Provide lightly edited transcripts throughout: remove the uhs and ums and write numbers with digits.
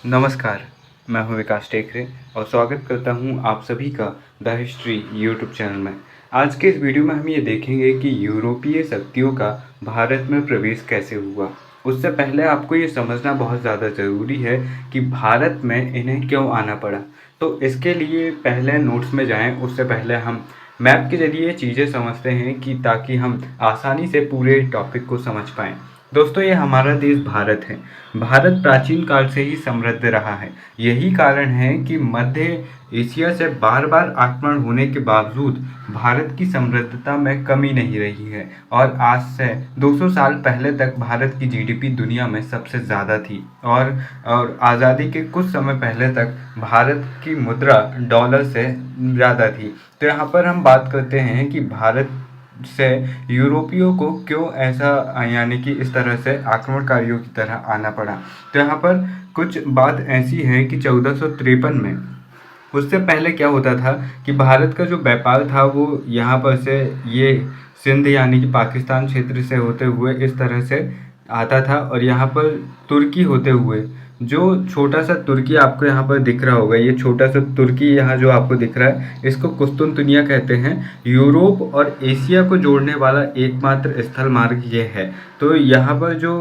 नमस्कार, मैं हूं विकास टेकरे और स्वागत करता हूं आप सभी का द हिस्ट्री यूट्यूब चैनल में। आज के इस वीडियो में हम ये देखेंगे कि यूरोपीय शक्तियों का भारत में प्रवेश कैसे हुआ। उससे पहले आपको ये समझना बहुत ज़्यादा ज़रूरी है कि भारत में इन्हें क्यों आना पड़ा। तो इसके लिए पहले नोट्स में जाएं, उससे पहले हम मैप के ज़रिए चीज़ें समझते हैं कि ताकि हम आसानी से पूरे टॉपिक को समझ पाएँ। दोस्तों, ये हमारा देश भारत है। भारत प्राचीन काल से ही समृद्ध रहा है। यही कारण है कि मध्य एशिया से बार बार आक्रमण होने के बावजूद भारत की समृद्धता में कमी नहीं रही है और आज से 200 साल पहले तक भारत की जीडीपी दुनिया में सबसे ज़्यादा थी और आज़ादी के कुछ समय पहले तक भारत की मुद्रा डॉलर से ज़्यादा थी। तो यहाँ पर हम बात करते हैं कि भारत से यूरोपियों को क्यों ऐसा यानी कि इस तरह से आक्रमणकारियों की तरह आना पड़ा। तो यहाँ पर कुछ बात ऐसी है कि 1453 में, उससे पहले क्या होता था कि भारत का जो व्यापार था वो यहाँ पर से ये सिंध यानी कि पाकिस्तान क्षेत्र से होते हुए इस तरह से आता था और यहाँ पर तुर्की होते हुए जो छोटा सा तुर्की आपको यहाँ पर दिख रहा होगा, ये छोटा सा तुर्की यहाँ जो आपको दिख रहा है, इसको कुस्तुनतुनिया कहते हैं। यूरोप और एशिया को जोड़ने वाला एकमात्र स्थल मार्ग ये है। तो यहाँ पर जो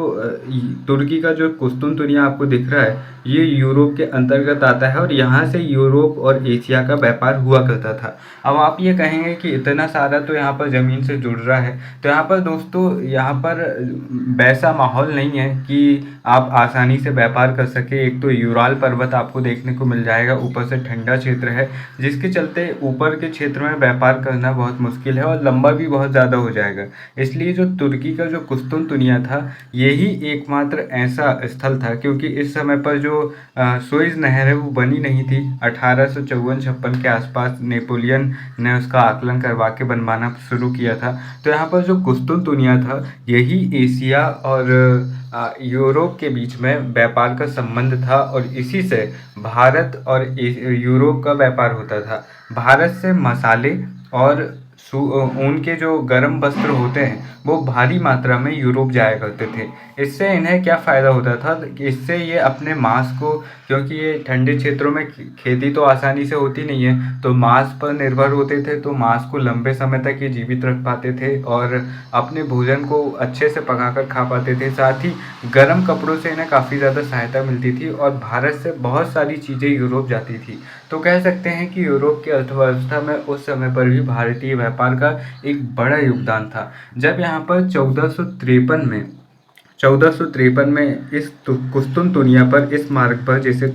तुर्की का जो कुस्तुनतुनिया आपको दिख रहा है, ये यूरोप के अंतर्गत आता है और यहाँ से यूरोप और एशिया का व्यापार हुआ करता था। अब आप ये कहेंगे कि इतना सारा तो यहाँ पर ज़मीन से जुड़ रहा है। तो यहाँ पर दोस्तों, यहाँ पर वैसा माहौल नहीं है कि आप आसानी से व्यापार कर सके। एक तो यूराल पर्वत आपको देखने को मिल जाएगा, ऊपर से ठंडा क्षेत्र है, जिसके चलते ऊपर के क्षेत्र में व्यापार करना बहुत मुश्किल है और लंबा भी बहुत ज़्यादा हो जाएगा। इसलिए जो तुर्की का जो कुस्तुनतुनिया था, यही एकमात्र ऐसा स्थल था, क्योंकि इस समय पर जो सुएज नहर है वो बनी नहीं थी। 1854-56 के आसपास नेपोलियन ने उसका आकलन करवा के बनवाना शुरू किया था। तो यहाँ पर जो कुस्तुनतुनिया था, यही एशिया और यूरोप के बीच में व्यापार का संबंध था और इसी से भारत और यूरोप का व्यापार होता था। भारत से मसाले और ऊन के जो गर्म वस्त्र होते हैं वो भारी मात्रा में यूरोप जाया करते थे। इससे इन्हें क्या फ़ायदा होता था कि इससे ये अपने मांस को, क्योंकि ये ठंडे क्षेत्रों में खेती तो आसानी से होती नहीं है, तो मांस पर निर्भर होते थे, तो मांस को लंबे समय तक ये जीवित रख पाते थे और अपने भोजन को अच्छे से पकाकर खा पाते थे। साथ ही गर्म कपड़ों से इन्हें काफ़ी ज़्यादा सहायता मिलती थी और भारत से बहुत सारी चीज़ें यूरोप जाती थी। तो कह सकते हैं कि यूरोप की अर्थव्यवस्था में उस समय पर भी भारतीय व्यापार का एक बड़ा योगदान था। जब यहाँ पर 1453 में इस कुस्तुनतुनिया पर, इस मार्ग पर, जिसे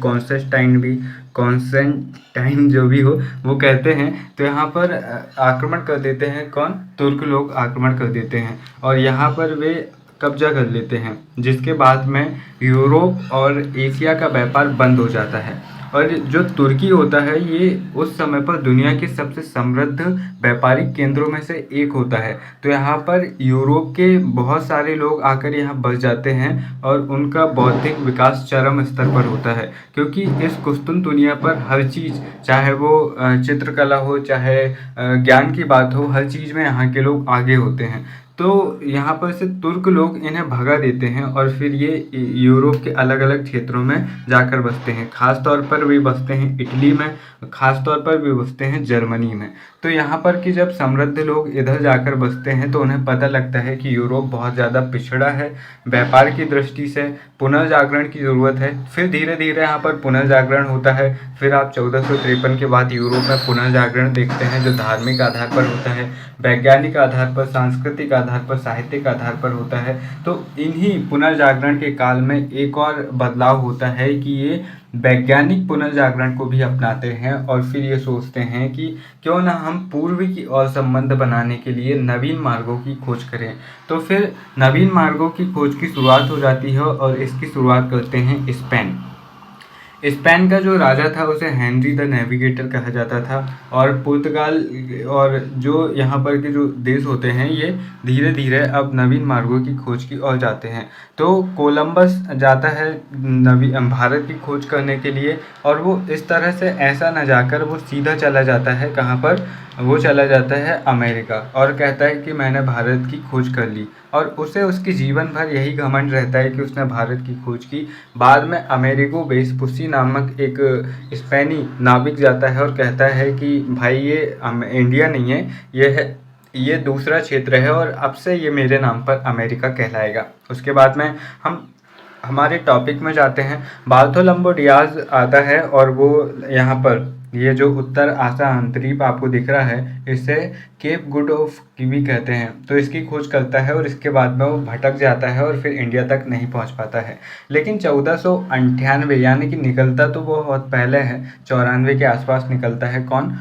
कॉन्स्टेंटाइन जो भी हो वो कहते हैं, तो यहाँ पर आक्रमण कर देते हैं। कौन? तुर्क लोग आक्रमण कर देते हैं और यहाँ पर वे कब्जा कर लेते हैं, जिसके बाद में यूरोप और एशिया का व्यापार बंद हो जाता है। और जो तुर्की होता है, ये उस समय पर दुनिया के सबसे समृद्ध व्यापारिक केंद्रों में से एक होता है। तो यहाँ पर यूरोप के बहुत सारे लोग आकर यहाँ बस जाते हैं और उनका बौद्धिक विकास चरम स्तर पर होता है, क्योंकि इस कुस्तुनतुनिया पर हर चीज़, चाहे वो चित्रकला हो, चाहे ज्ञान की बात हो, हर चीज़ में यहाँ के लोग आगे होते हैं। तो यहाँ पर से तुर्क लोग इन्हें भगा देते हैं और फिर ये यूरोप के अलग अलग क्षेत्रों में जाकर बसते हैं। ख़ास तौर पर वे बसते हैं इटली में, ख़ास तौर पर वे बसते हैं जर्मनी में। तो यहाँ पर कि जब समृद्ध लोग इधर जाकर बसते हैं तो उन्हें पता लगता है कि यूरोप बहुत ज़्यादा पिछड़ा है व्यापार की दृष्टि से, पुनर्जागरण की ज़रूरत है। फिर धीरे धीरे यहाँ पर पुनर्जागरण होता है। फिर आप 1453 के बाद यूरोप में पुनर्जागरण देखते हैं, जो धार्मिक आधार पर होता है, वैज्ञानिक आधार पर, सांस्कृतिक आधार पर, साहित्यिक आधार पर होता है। तो इन्हीं पुनर्जागरण के काल में एक और बदलाव होता है कि ये वैज्ञानिक पुनर्जागरण को भी अपनाते हैं और फिर ये सोचते हैं कि क्यों ना हम पूर्व की ओर संबंध बनाने के लिए नवीन मार्गों की खोज करें। तो फिर नवीन मार्गों की खोज की शुरुआत हो जाती है और इसकी शुरुआत करते हैं स्पेन। स्पेन का जो राजा था उसे हेनरी द नेविगेटर कहा जाता था। और पुर्तगाल और जो यहाँ पर के जो देश होते हैं ये धीरे धीरे अब नवीन मार्गों की खोज की ओर जाते हैं। तो कोलंबस जाता है भारत की खोज करने के लिए, और वो इस तरह से ऐसा न जाकर वो सीधा चला जाता है कहाँ पर, वो चला जाता है अमेरिका, और कहता है कि मैंने भारत की खोज कर ली। और उसे उसके जीवन भर यही घमंड रहता है कि उसने भारत की खोज की। बाद में अमेरिगो वेस्पुसी नामक एक स्पेनी नाविक जाता है और कहता है कि भाई ये इंडिया नहीं है, ये दूसरा क्षेत्र है और अब से ये मेरे नाम पर अमेरिका कहलाएगा। उसके बाद में हम हमारे टॉपिक में जाते हैं। बार्थोलोम्बो डियाज आता है और वो यहाँ पर ये जो उत्तर आसा द्वीप आपको दिख रहा है इसे केप गुड ऑफ कीवी कहते हैं। तो इसकी खोज करता है और इसके बाद में वो भटक जाता है और फिर इंडिया तक नहीं पहुंच पाता है। लेकिन 1498 यानी कि निकलता तो वो बहुत पहले है, 94 के आसपास निकलता है। कौन?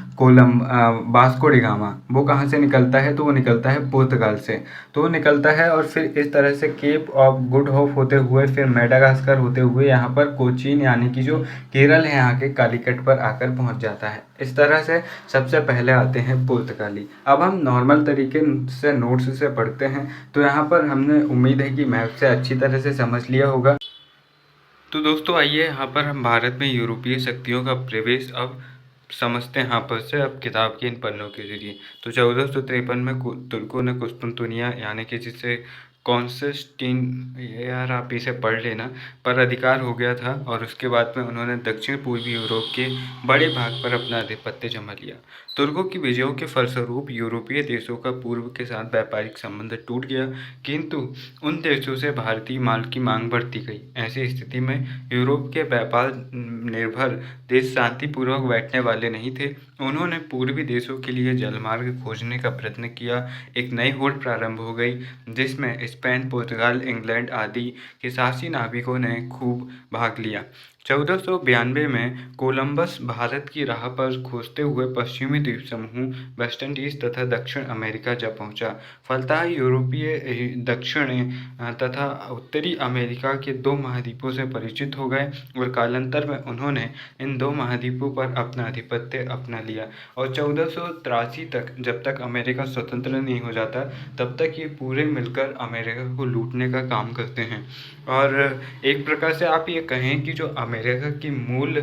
Vasco D gamma. वो कहाँ से निकलता है? तो वो निकलता है पुर्तगाल से। तो वो निकलता है और फिर इस तरह से केप ऑफ गुड होप होते हुए फिर मेडागास्कर होते हुए यहाँ पर कोचीन यानी कि जो केरल है यहाँ के कालीकट पर आकर पहुँच जाता है। इस तरह से सबसे पहले आते हैं पुर्तगाली। अब हम नॉर्मल तरीके से नोट्स से पढ़ते हैं। तो यहाँ पर हमने उम्मीद है कि मैप से अच्छी तरह से समझ लिया होगा। तो दोस्तों आइए यहाँ पर हम भारत में यूरोपीय शक्तियों का प्रवेश अब समझते हैं यहाँ पर से अब किताब के इन पन्नों के जरिए। तो 1453 में तुर्कों ने कुस्तुनतुनिया यानी कि जिसे कॉन्स्टेंटीन, यार आप इसे पढ़ लेना, पर अधिकार हो गया था। और उसके बाद में उन्होंने दक्षिण पूर्वी यूरोप के बड़े भाग पर अपना आधिपत्य जमा लिया। तुर्कों की विजयों के फलस्वरूप यूरोपीय देशों का पूर्व के साथ व्यापारिक संबंध टूट गया, किंतु उन देशों से भारतीय माल की मांग बढ़ती गई। ऐसी स्थिति में यूरोप के व्यापार निर्भर देश शांतिपूर्वक बैठने वाले नहीं थे। उन्होंने पूर्वी देशों के लिए जलमार्ग खोजने का प्रयत्न किया। एक नई होड़ प्रारंभ हो गई जिसमें स्पेन, पुर्तगाल, इंग्लैंड आदि के साहसी नाविकों ने खूब भाग लिया। 1492 में कोलंबस भारत की राह पर खोजते हुए पश्चिमी द्वीप समूह वेस्ट इंडीज तथा दक्षिण अमेरिका जा पहुंचा। फलतः यूरोपीय दक्षिण तथा उत्तरी अमेरिका के दो महाद्वीपों से परिचित हो गए और कालांतर में उन्होंने इन दो महाद्वीपों पर अपना आधिपत्य अपना लिया। और 1483 तक, जब तक अमेरिका स्वतंत्र नहीं हो जाता, तब तक ये पूरे मिलकर अमेरिका को लूटने का काम करते हैं। और एक प्रकार से आप ये कहें कि जो अमेरिका की मूल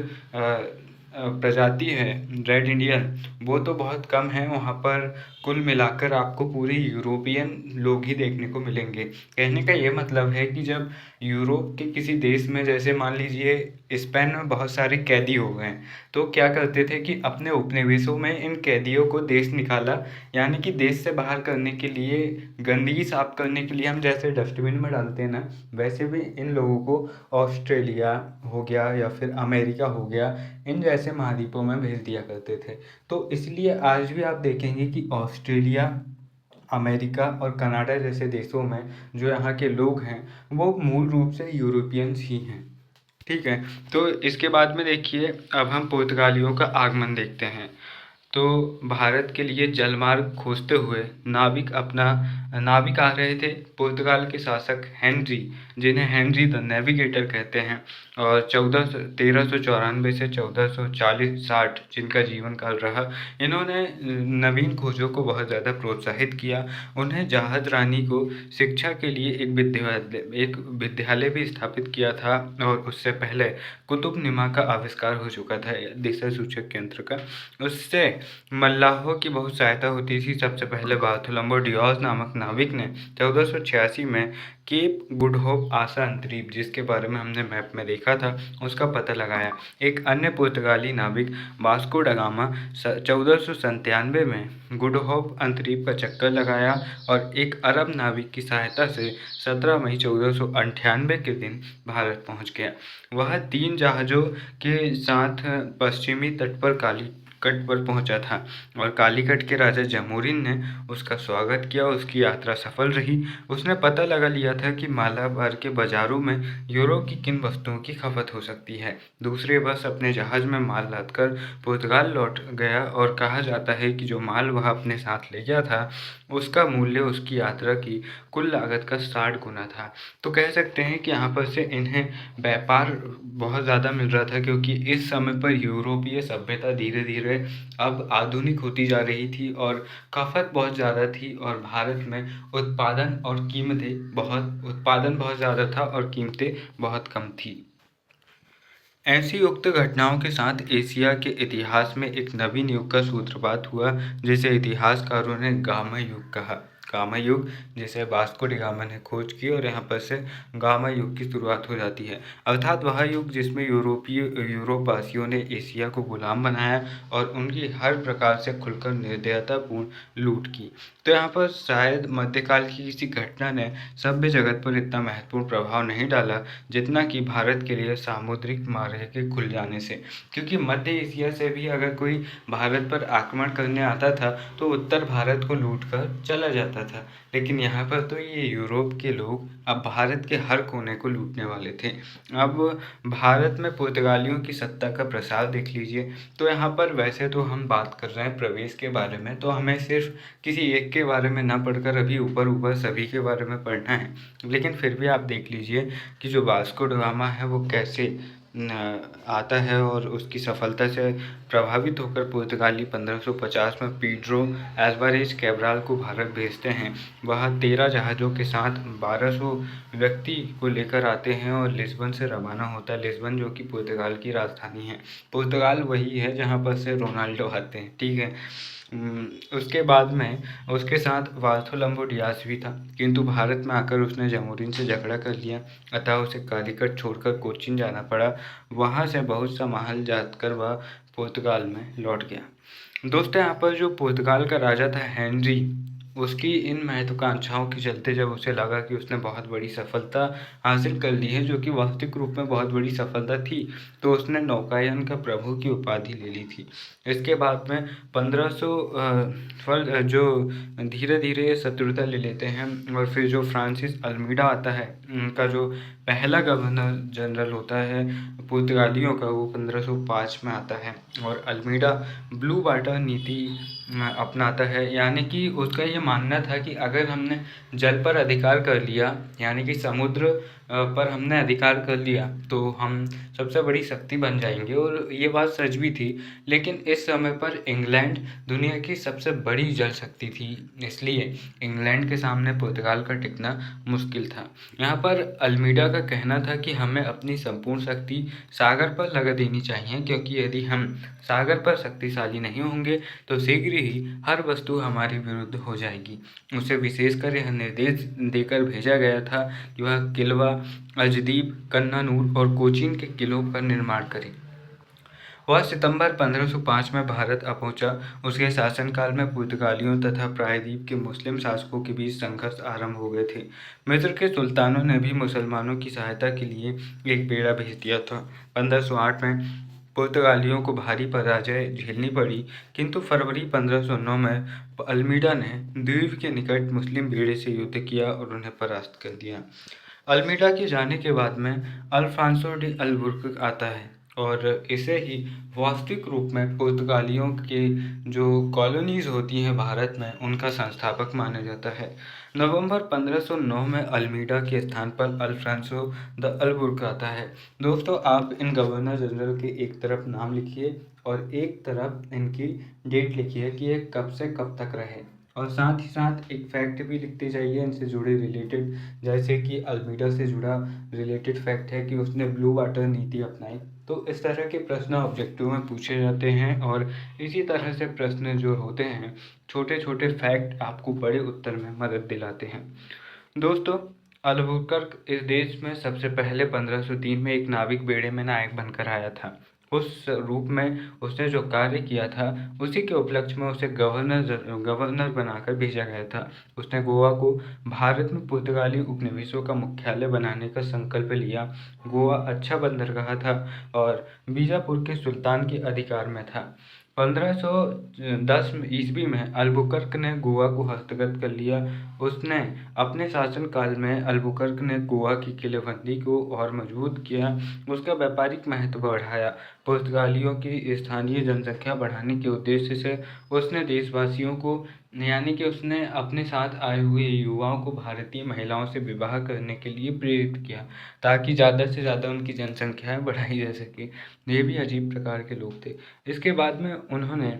प्रजाति है रेड इंडियन, वो तो बहुत कम है वहाँ पर। कुल मिलाकर आपको पूरे यूरोपियन लोग ही देखने को मिलेंगे। कहने का ये मतलब है कि जब यूरोप के किसी देश में, जैसे मान लीजिए स्पेन में बहुत सारे कैदी हो गए, तो क्या करते थे कि अपने उपनिवेशों में इन कैदियों को देश निकाला, यानी कि देश से बाहर करने के लिए, गंदगी साफ करने के लिए हम जैसे डस्टबिन में डालते हैं ना, वैसे भी इन लोगों को ऑस्ट्रेलिया हो गया या फिर अमेरिका हो गया, इन जैसे महाद्वीपों में भेज दिया करते थे। तो इसलिए आज भी आप देखेंगे कि ऑस्ट्रेलिया, अमेरिका और कनाडा जैसे देशों में जो यहाँ के लोग हैं वो मूल रूप से यूरोपियंस ही हैं। ठीक है, तो इसके बाद में देखिए अब हम पुर्तगालियों का आगमन देखते हैं। तो भारत के लिए जलमार्ग खोजते हुए नाविक आ रहे थे। पुर्तगाल के शासक हेनरी, जिन्हें हेनरी द नेविगेटर कहते हैं, और 1394 से 1440-60 जिनका जीवन काल रहा, इन्होंने नवीन खोजों को बहुत ज़्यादा प्रोत्साहित किया। उन्हें जहाज रानी को शिक्षा के लिए एक विद्यालय भी स्थापित किया था, और उससे पहले कुतुबनुमा का आविष्कार हो चुका था, दिशा सूचक यंत्र का। उससे मल्लाहों की बहुत सहायता होती थी। सबसे पहले बार्थोलोम्बो डियाज नामक नाविक ने 1486 में केप गुड होप आसा द्वीप, जिसके बारे में हमने मैप में देखा था, उसका पता लगाया। एक अन्य पुर्तगाली नाविक वास्को ड गामा 1497 में गुड होप अंतरीप का चक्कर लगाया, और एक अरब नाविक की सहायता से 17 मई 1498 के दिन भारत पहुंच गया। वह 3 जहाज़ों के साथ पश्चिमी तट पर कालीकट पर पहुंचा था और कालीकट के राजा जमोरिन ने उसका स्वागत किया। उसकी यात्रा सफल रही। उसने पता लगा लिया था कि मालाबार के बाजारों में यूरोप की किन वस्तुओं की खपत हो सकती है। दूसरे वर्ष अपने जहाज में माल लादकर पुर्तगाल लौट गया और कहा जाता है कि जो माल वह अपने साथ ले गया था उसका मूल्य उसकी यात्रा की कुल लागत का 60 गुना था। तो कह सकते हैं कि यहाँ पर से इन्हें व्यापार बहुत ज़्यादा मिल रहा था, क्योंकि इस समय पर यूरोपीय सभ्यता धीरे धीरे अब आधुनिक होती जा रही थी और खपत बहुत ज़्यादा थी और भारत में उत्पादन बहुत ज़्यादा था और कीमतें बहुत कम थी। ऐसी उक्त घटनाओं के साथ एशिया के इतिहास में एक नवीन युग का सूत्रपात हुआ, जिसे इतिहासकारों ने गामा युग कहा। गामा युग जिसे वास्को डी गामा ने खोज की और यहाँ पर से गामा युग की शुरुआत हो जाती है, अर्थात वह युग जिसमें यूरोप वासियों ने एशिया को गुलाम बनाया और उनकी हर प्रकार से खुलकर निर्दयतापूर्ण लूट की। तो यहाँ पर शायद मध्यकाल की किसी घटना ने सभ्य जगत पर इतना महत्वपूर्ण प्रभाव नहीं डाला जितना कि भारत के लिए सामुद्रिक मार्ग के खुल जाने से, क्योंकि मध्य एशिया से भी अगर कोई भारत पर आक्रमण करने आता था तो उत्तर भारत को लूट कर चला जाता था, लेकिन यहाँ पर तो ये यूरोप के लोग अब भारत के हर कोने को लूटने वाले थे। अब भारत में पुर्तगालियों की सत्ता का प्रसार देख लीजिए। तो यहाँ पर वैसे तो हम बात कर रहे हैं प्रवेश के बारे में, तो हमें सिर्फ किसी एक के बारे में ना पढ़कर अभी ऊपर ऊपर सभी के बारे में पढ़ना है, लेकिन फिर भी आप देख लीजिए कि जो वास्को ड गामा है वो कैसे आता है और उसकी सफलता से प्रभावित होकर पुर्तगाली 1550 में पीड्रो एल्वारेज कैब्राल को भारत भेजते हैं। वह 13 जहाज़ों के साथ 1200 व्यक्ति को लेकर आते हैं और लिस्बन से रवाना होता है। लिस्बन जो कि पुर्तगाल की राजधानी है। पुर्तगाल वही है जहाँ पर से रोनाल्डो आते हैं, ठीक है। उसके बाद में उसके साथ बार्थोलोमेव डियास भी था, किंतु भारत में आकर उसने जमोरिन से झगड़ा कर लिया, अतः उसे कालीकट छोड़कर कोचीन जाना पड़ा। वहाँ से बहुत सा महल जाकर वह पुर्तगाल में लौट गया। दोस्तों, यहाँ पर जो पुर्तगाल का राजा था हेनरी, उसकी इन महत्वाकांक्षाओं के चलते जब उसे लगा कि उसने बहुत बड़ी सफलता हासिल कर ली है, जो कि वास्तविक रूप में बहुत बड़ी सफलता थी, तो उसने नौकायन का प्रभु की उपाधि ले ली थी। इसके बाद में 1500 जो धीरे धीरे शत्रुता ले लेते हैं और फिर जो फ्रांसिस अल्मीडा आता है, उनका जो पहला गवर्नर जनरल होता है पुर्तगालियों का, वो 1505 में आता है और अल्मीडा ब्लू वाटर नीति अपनाता है। यानी कि उसका ये मानना था कि अगर हमने जल पर अधिकार कर लिया, यानी कि समुद्र पर हमने अधिकार कर लिया, तो हम सबसे बड़ी शक्ति बन जाएंगे, और ये बात सच भी थी। लेकिन इस समय पर इंग्लैंड दुनिया की सबसे बड़ी जल शक्ति थी, इसलिए इंग्लैंड के सामने पुर्तगाल का टिकना मुश्किल था। यहाँ पर अल्मीडा का कहना था कि हमें अपनी संपूर्ण शक्ति सागर पर लगा देनी चाहिए, क्योंकि यदि हम सागर पर शक्तिशाली नहीं होंगे तो शीघ्र ही हर वस्तु हमारे विरुद्ध हो जाएगी। उसे विशेषकर यह निर्देश देकर भेजा गया था कि वह किल्वा, अजदीब, कन्नानूर और कोचीन के किलों का निर्माण करे। वह सितंबर 1505 में भारत आ पहुंचा। उसके शासनकाल में पुर्तगालियों तथा प्रायद्वीप के मुस्लिम शासकों के बीच संघर्ष आरंभ हो गए थे। मिस्र के सुल्तानों ने भी मुसलमानों की सहायता के लिए एक बेड़ा भेज दिया था। 1508 में पुर्तगालियों को भारी पराजय झेलनी पड़ी, किंतु फरवरी 1509 में अल्मीडा ने द्वीप के निकट मुस्लिम बेड़े से युद्ध किया और उन्हें परास्त कर दिया। अल्मीडा के जाने के बाद में अल्फांसो डी अल्बुकर्क आता है और इसे ही वास्तविक रूप में पुर्तगालियों के जो कॉलोनीज होती हैं भारत में, उनका संस्थापक माना जाता है। नवंबर 1509 में अल्मीडा के स्थान पर अल्फांसो द अल्बुकर्क आता है। दोस्तों, आप इन गवर्नर जनरल के एक तरफ नाम लिखिए और एक तरफ इनकी डेट लिखिए कि ये कब से कब तक रहे, और साथ ही साथ एक फैक्ट भी लिखते जाइए इनसे जुड़े रिलेटेड, जैसे कि अल्मीडा से जुड़ा रिलेटेड फैक्ट है कि उसने ब्लू वाटर नीति अपनाई। तो इस तरह के प्रश्न ऑब्जेक्टिव में पूछे जाते हैं और इसी तरह से प्रश्न जो होते हैं, छोटे छोटे फैक्ट आपको बड़े उत्तर में मदद दिलाते हैं। दोस्तों, अल्बुकर्क इस देश में सबसे पहले 1503 में एक नाविक बेड़े में नायक बनकर आया था। उस रूप में उसने जो कार्य किया था, उसी के उपलक्ष्य में उसे गवर्नर बनाकर भेजा गया था। उसने गोवा को भारत में पुर्तगाली उपनिवेशों का मुख्यालय बनाने का संकल्प लिया। गोवा अच्छा बंदरगाह था और बीजापुर के सुल्तान के अधिकार में था। 1510 ईस्वी में अल्बुकर्क ने गोवा को हस्तगत कर लिया। उसने अपने शासनकाल में अल्बुकर्क ने गोवा की किलेबंदी को और मजबूत किया, उसका व्यापारिक महत्व बढ़ाया। पुर्तगालियों की स्थानीय जनसंख्या बढ़ाने के उद्देश्य से उसने देशवासियों को यानी कि उसने अपने साथ आए हुए युवाओं को भारतीय महिलाओं से विवाह करने के लिए प्रेरित किया, ताकि ज़्यादा से ज़्यादा उनकी जनसंख्या बढ़ाई जा सके। ये भी अजीब प्रकार के लोग थे। इसके बाद में उन्होंने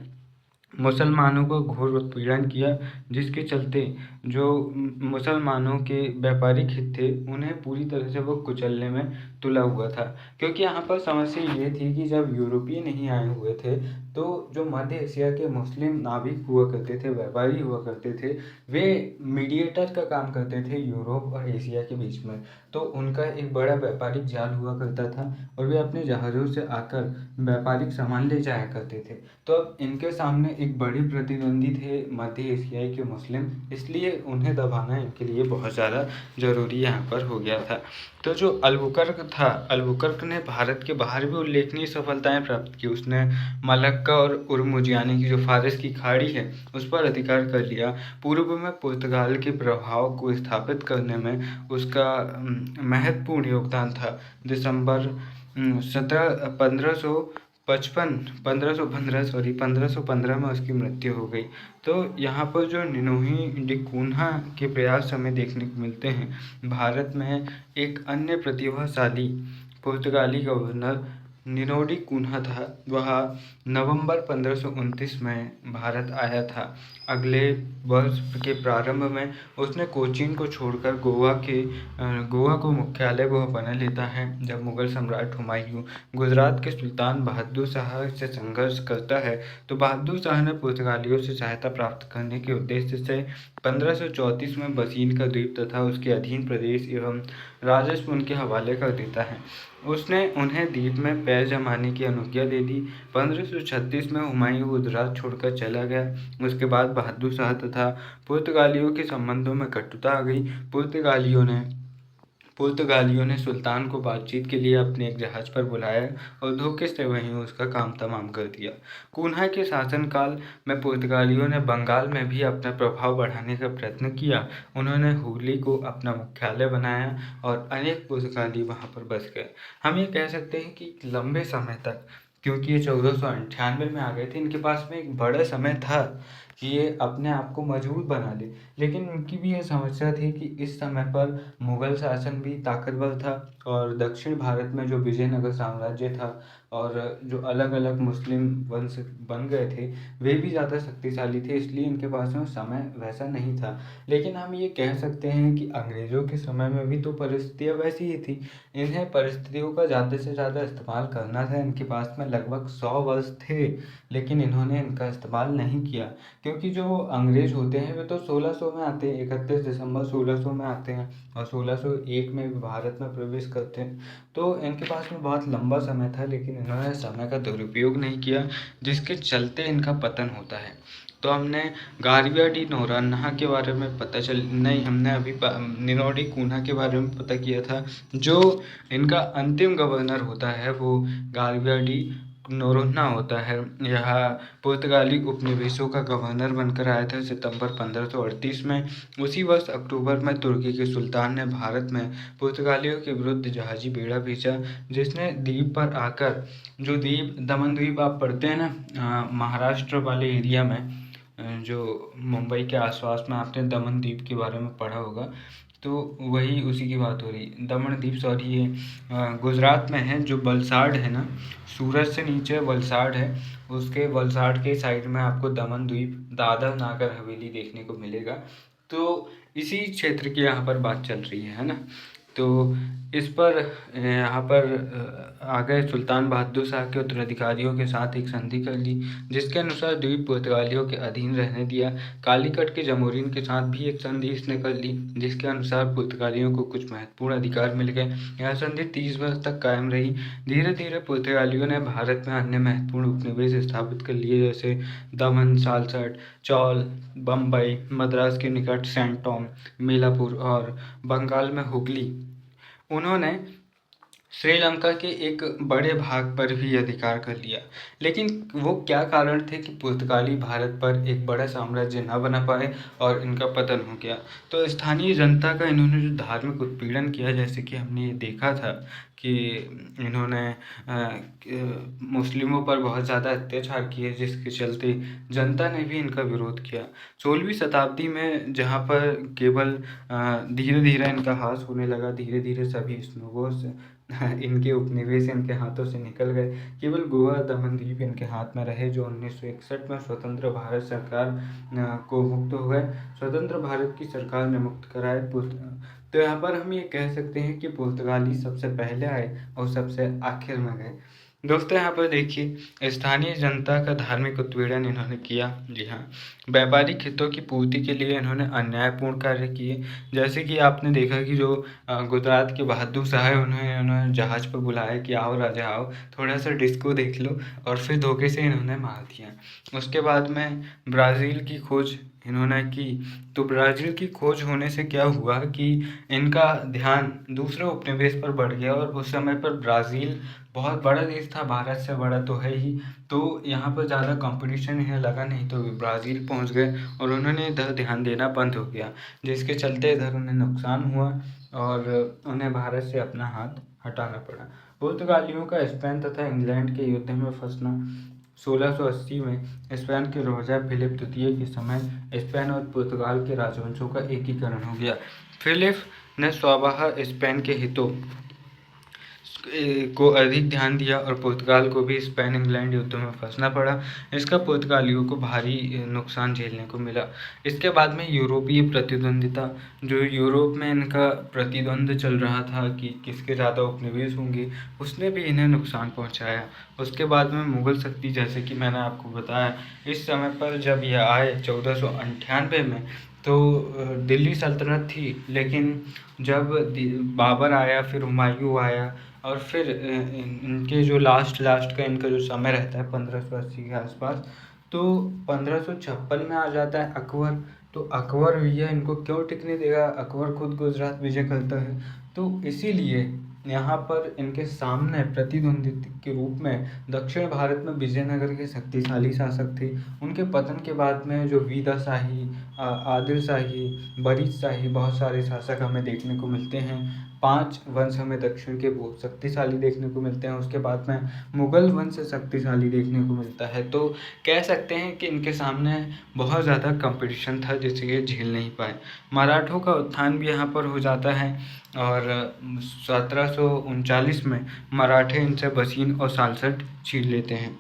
मुसलमानों को घोर उत्पीड़न किया, जिसके चलते जो मुसलमानों के व्यापारिक हित थे उन्हें पूरी तरह से वो कुचलने में तुला हुआ था। क्योंकि यहाँ पर समस्या ये थी कि जब यूरोपीय नहीं आए हुए थे तो जो मध्य एशिया के मुस्लिम नाविक हुआ करते थे, व्यापारी हुआ करते थे, वे मीडिएटर का काम करते थे यूरोप और एशिया के बीच में। तो उनका एक बड़ा व्यापारिक जाल हुआ करता था और वे अपने जहाज़ों से आकर व्यापारिक सामान ले जाया करते थे। तो अब इनके सामने एक बड़े प्रतिद्वंदी थे मध्य एशियाई के मुस्लिम, इसलिए उन्हें दबाना इनके लिए बहुत ज़्यादा ज़रूरी यहाँ पर हो गया था। तो जो अल्बुकर्क था, अल्बुकर्क ने भारत के बाहर भी उल्लेखनीय सफलताएं प्राप्त की। उसने मलक्का और उर्मुज यानी कि जो फारस की खाड़ी है उस पर अधिकार कर लिया। पूर्व में पुर्तगाल के प्रभाव को स्थापित करने में उसका महत्वपूर्ण योगदान था। दिसंबर 1515 में उसकी मृत्यु हो गई। तो यहाँ पर जो निनोही डी कून्हा के प्रयास हमें देखने को मिलते हैं। भारत में एक अन्य प्रतिभाशाली पुर्तगाली गवर्नर निनोडी कून्हा था। वह नवंबर 1529 में भारत आया था। अगले वर्ष के प्रारंभ में उसने कोचीन को छोड़कर गोवा को मुख्यालय वह बना लेता है। जब मुगल सम्राट हुमायूं गुजरात के सुल्तान बहादुर शाह से संघर्ष करता है तो बहादुर शाह ने पुर्तगालियों से सहायता प्राप्त करने के उद्देश्य से 1534 में बसीन का द्वीप तथा उसके अधीन प्रदेश एवं राजस्व उनके हवाले कर देता है। उसने उन्हें द्वीप में पैर जमाने की अनुज्ञा दे दी। 1536 में हुमायूं गुजरात छोड़कर चला गया। उसके बाद बहादुर शाह तथा पुर्तगालियों के संबंधों में कटुता आ गई। पुर्तगालियों ने सुल्तान को बातचीत के लिए अपने एक जहाज पर बुलाया और धोखे से वहीं उसका काम तमाम कर दिया। कून्हा के शासनकाल में पुर्तगालियों ने बंगाल में भी अपना प्रभाव बढ़ाने का प्रयत्न किया। उन्होंने हुगली को अपना मुख्यालय बनाया और अनेक पुर्तगाली वहां पर बस गए। हम ये कह सकते हैं कि लंबे समय तक, क्योंकि ये 1498 में आ गए थे, इनके पास में एक बड़ा समय था कि ये अपने आप को मजबूत बना ले। लेकिन उनकी भी ये समस्या थी कि इस समय पर मुगल शासन भी ताकतवर था और दक्षिण भारत में जो विजयनगर साम्राज्य था और जो अलग अलग मुस्लिम वंश बन गए थे वे भी ज़्यादा शक्तिशाली थे, इसलिए इनके पास में समय वैसा नहीं था। लेकिन हम ये कह सकते हैं कि अंग्रेज़ों के समय में भी तो परिस्थितियाँ वैसी ही थी। इन्हें परिस्थितियों का ज़्यादा से ज़्यादा इस्तेमाल करना था। इनके पास में लगभग 100 वर्ष थे, लेकिन इन्होंने इनका इस्तेमाल नहीं किया। क्योंकि जो अंग्रेज होते हैं वे तो 1600 में आते हैं, 31 दिसंबर 1600 में आते हैं और 1601 में भी भारत में प्रवेश करते हैं। तो इनके पास में बहुत लंबा समय था, लेकिन इन्होंने समय का दुरुपयोग नहीं किया, जिसके चलते इनका पतन होता है। तो हमने गार्बिया डी नोरान्हा के बारे में हमने अभी निनोडी कून्हा के बारे में पता किया था। जो इनका अंतिम गवर्नर होता है वो गार्बिया डी नोरोन्हा होता है। यह पुर्तगाली उपनिवेशों का गवर्नर बनकर आया था सितंबर 1538 में। उसी वर्ष अक्टूबर में तुर्की के सुल्तान ने भारत में पुर्तगालियों के विरुद्ध जहाजी बेड़ा भेजा, जिसने द्वीप पर आकर जो द्वीप दमन द्वीप आप पढ़ते हैं ना महाराष्ट्र वाले एरिया में, जो मुंबई के आसपास में आपने दमन द्वीप के बारे में पढ़ा होगा, तो वही उसी की बात हो रही। दमन द्वीप सॉरी ये गुजरात में है। जो वलसाड है ना, सूरत से नीचे वलसाड है, उसके वलसाड के साइड में आपको दमन द्वीप, दादर नागर हवेली देखने को मिलेगा। तो इसी क्षेत्र की यहाँ पर बात चल रही है ना। तो इस पर यहाँ पर आ गए सुल्तान बहादुर शाह के उत्तराधिकारियों के साथ एक संधि कर ली, जिसके अनुसार द्वीप पुर्तगालियों के अधीन रहने दिया। कालीकट के जमोरिन के साथ भी एक संधि इसने कर ली, जिसके अनुसार पुर्तगालियों को कुछ महत्वपूर्ण अधिकार मिल गए। यह संधि 30 वर्ष तक कायम रही। धीरे धीरे पुर्तगालियों ने भारत में अन्य महत्वपूर्ण उपनिवेश स्थापित कर लिए, जैसे दमन, सालसट, चौल, बम्बई, मद्रास के निकट सेंट टॉम, मेलापुर और बंगाल में हुगली। उन्होंने श्रीलंका के एक बड़े भाग पर भी अधिकार कर लिया। लेकिन वो क्या कारण थे कि पुर्तगाली भारत पर एक बड़ा साम्राज्य न बना पाए और इनका पतन हो गया। तो स्थानीय जनता का इन्होंने जो धार्मिक उत्पीड़न किया, जैसे कि हमने ये देखा था कि इन्होंने मुस्लिमों पर बहुत ज़्यादा अत्याचार किए, जिसके चलते जनता ने भी इनका विरोध किया। 16वीं शताब्दी में जहाँ पर केवल धीरे धीरे इनका ह्रास होने लगा, धीरे धीरे सभी स्नोबोस इनके उपनिवेश इनके हाथों से निकल गए। केवल गोवा दमन द्वीप इनके हाथ में रहे, जो 1961 में स्वतंत्र भारत सरकार को मुक्त हो गए। स्वतंत्र भारत की सरकार ने मुक्त कराए। तो यहाँ पर हम ये कह सकते हैं कि पुर्तगाली सबसे पहले आए और सबसे आखिर में गए। दोस्तों, यहाँ पर देखिए, स्थानीय जनता का धार्मिक उत्पीड़न इन्होंने किया। जी हाँ, व्यापारिक हितों की पूर्ति के लिए इन्होंने अन्यायपूर्ण कार्य किए। जैसे कि आपने देखा कि जो गुजरात के बहादुर शाह है, उन्होंने जहाज़ पर बुलाया कि आओ राजा आओ, थोड़ा सा डिस्को देख लो, और फिर धोखे से इन्होंने मार दिया। उसके बाद में ब्राज़ील की खोज इन्होंने की। तो ब्राज़ील की खोज होने से क्या हुआ कि इनका ध्यान दूसरे उपनिवेश पर बढ़ गया, और उस समय पर ब्राज़ील बहुत बड़ा देश था, भारत से बड़ा तो है ही। तो यहाँ पर ज़्यादा कंपटीशन इन्हें लगा नहीं, तो ब्राज़ील पहुँच गए और उन्होंने इधर ध्यान देना बंद हो गया, जिसके चलते इधर उन्हें नुकसान हुआ और उन्हें भारत से अपना हाथ हटाना पड़ा। पुर्तगालियों का स्पेन तथा इंग्लैंड के युद्ध में फंसना। 1680 में स्पेन के राजा फिलिप द्वितीय के समय स्पेन और पुर्तगाल के राजवंशों का एकीकरण हो गया। फिलिप ने स्वतः स्पेन के हितों को अधिक ध्यान दिया और पुर्तगाल को भी स्पेन इंग्लैंड युद्ध में फंसना पड़ा। इसका पुर्तगालियों को भारी नुकसान झेलने को मिला। इसके बाद में यूरोपीय प्रतिद्वंदिता, जो यूरोप में इनका प्रतिद्वंद चल रहा था कि किसके ज़्यादा उपनिवेश होंगे, उसने भी इन्हें नुकसान पहुंचाया। उसके बाद में मुग़ल शक्ति, जैसे कि मैंने आपको बताया, इस समय पर जब यह आए 1498 में, तो दिल्ली सल्तनत थी। लेकिन जब बाबर आया, फिर हुमायूं आया, और फिर इनके जो लास्ट का इनका जो समय रहता है 1580 के आसपास, तो 1556 में आ जाता है अकबर। तो अकबर भैया इनको क्यों टिकने देगा, अकबर खुद गुजरात विजय करता है। तो इसीलिए यहाँ पर इनके सामने प्रतिद्वंदी के रूप में दक्षिण भारत में विजयनगर के शक्तिशाली शासक थे। उनके पतन के बाद में जो वीदा शाही, आदिल शाही, बरीद शाही, बहुत सारे शासक हमें देखने को मिलते हैं। 5 वंश हमें दक्षिण के बहुत शक्तिशाली देखने को मिलते हैं। उसके बाद में मुग़ल वंश शक्तिशाली देखने को मिलता है। तो कह सकते हैं कि इनके सामने बहुत ज़्यादा कंपटीशन था, जिसे ये झेल नहीं पाए। मराठों का उत्थान भी यहाँ पर हो जाता है, और 1739 में मराठे इनसे बसीन और सालसट छीन लेते हैं।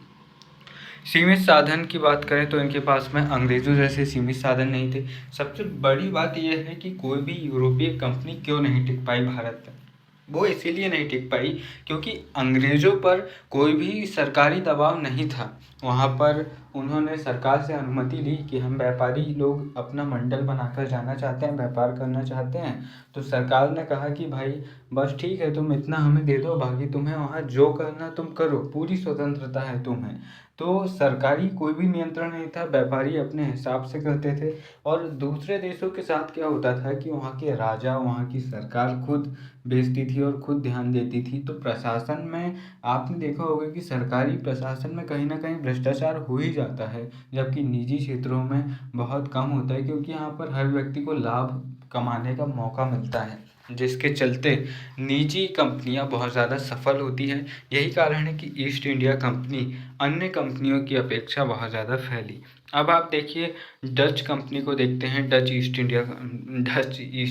सीमित साधन की बात करें तो इनके पास में अंग्रेज़ों जैसे सीमित साधन नहीं थे। सबसे बड़ी बात यह है कि कोई भी यूरोपीय कंपनी क्यों नहीं टिक पाई भारत में। वो इसीलिए नहीं टिक पाई क्योंकि अंग्रेज़ों पर कोई भी सरकारी दबाव नहीं था। वहाँ पर उन्होंने सरकार से अनुमति ली कि हम व्यापारी लोग अपना मंडल बनाकर जाना चाहते हैं, व्यापार करना चाहते हैं। तो सरकार ने कहा कि भाई बस ठीक है, तुम इतना हमें दे दो, बाकी तुम्हें वहाँ जो करना तुम करो, पूरी स्वतंत्रता है तुम्हें। तो सरकारी कोई भी नियंत्रण नहीं था, व्यापारी अपने हिसाब से करते थे। और दूसरे देशों के साथ क्या होता था कि वहाँ के राजा, वहाँ की सरकार खुद बेचती थी और खुद ध्यान देती थी। तो प्रशासन में आपने देखा होगा कि सरकारी प्रशासन में कहीं ना कहीं भ्रष्टाचार हो ही जाता है, जबकि निजी क्षेत्रों में बहुत कम होता है, क्योंकि यहाँ पर हर व्यक्ति को लाभ कमाने का मौका मिलता है, जिसके चलते निजी कंपनियां बहुत ज़्यादा सफल होती हैं। यही कारण है कि ईस्ट इंडिया कंपनी अन्य कंपनियों की अपेक्षा बहुत ज़्यादा फैली। अब आप देखिए, डच कंपनी को देखते हैं, डच ईस्ट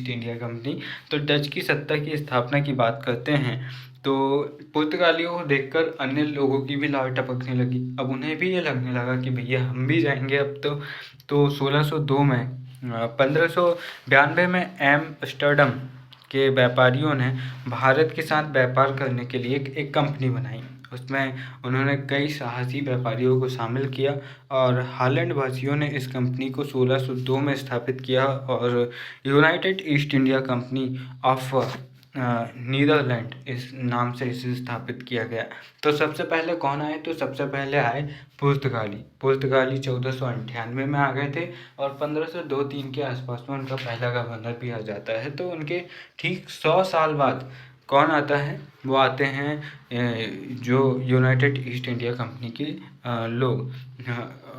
इंडिया कंपनी। तो डच की सत्ता की स्थापना की बात करते हैं, तो पुर्तगालियों को देखकर अन्य लोगों की भी लार टपकने लगी। अब उन्हें भी ये लगने लगा कि भैया हम भी जाएंगे अब तो 1602 में 1592 में एम्स्टर्डम के व्यापारियों ने भारत के साथ व्यापार करने के लिए एक कंपनी बनाई। उसमें उन्होंने कई साहसी व्यापारियों को शामिल किया, और हॉलैंड वासियों ने इस कंपनी को 1602 में स्थापित किया, और United East India Company of Netherland इस नाम से इसे स्थापित किया गया। तो सबसे पहले कौन आए, तो सबसे पहले आए पुर्तगाली 1498 में आ गए थे, और 1502-3 के आसपास में उनका पहला गवर्नर भी आ जाता है। तो उनके ठीक 100 साल बाद कौन आता है? वो आते हैं जो यूनाइटेड ईस्ट इंडिया कंपनी के लोग,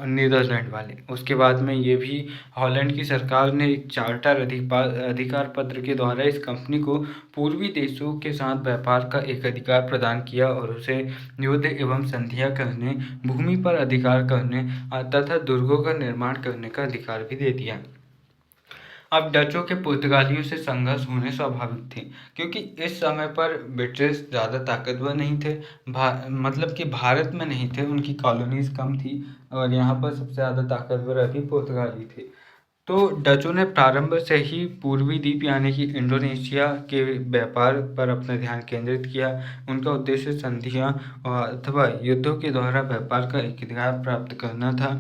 नीदरलैंड वाले। उसके बाद में ये भी हॉलैंड की सरकार ने एक चार्टर अधिकार पत्र के द्वारा इस कंपनी को पूर्वी देशों के साथ व्यापार का एक अधिकार प्रदान किया और उसे युद्ध एवं संधियाँ करने, भूमि पर अधिकार करने तथा दुर्गों का निर्माण करने का अधिकार भी दे दिया। अब डचों के पुर्तगालियों से संघर्ष होने स्वाभाविक थे, क्योंकि इस समय पर ब्रिटिश ज़्यादा ताकतवर नहीं थे, मतलब कि भारत में नहीं थे, उनकी कॉलोनीज कम थी और यहाँ पर सबसे ज़्यादा ताकतवर अभी पुर्तगाली थे। तो डचों ने प्रारंभ से ही पूर्वी द्वीप यानी कि इंडोनेशिया के व्यापार पर अपना ध्यान केंद्रित किया। उनका उद्देश्य संधियाँ अथवा युद्धों के द्वारा व्यापार का एक अधिकार प्राप्त करना था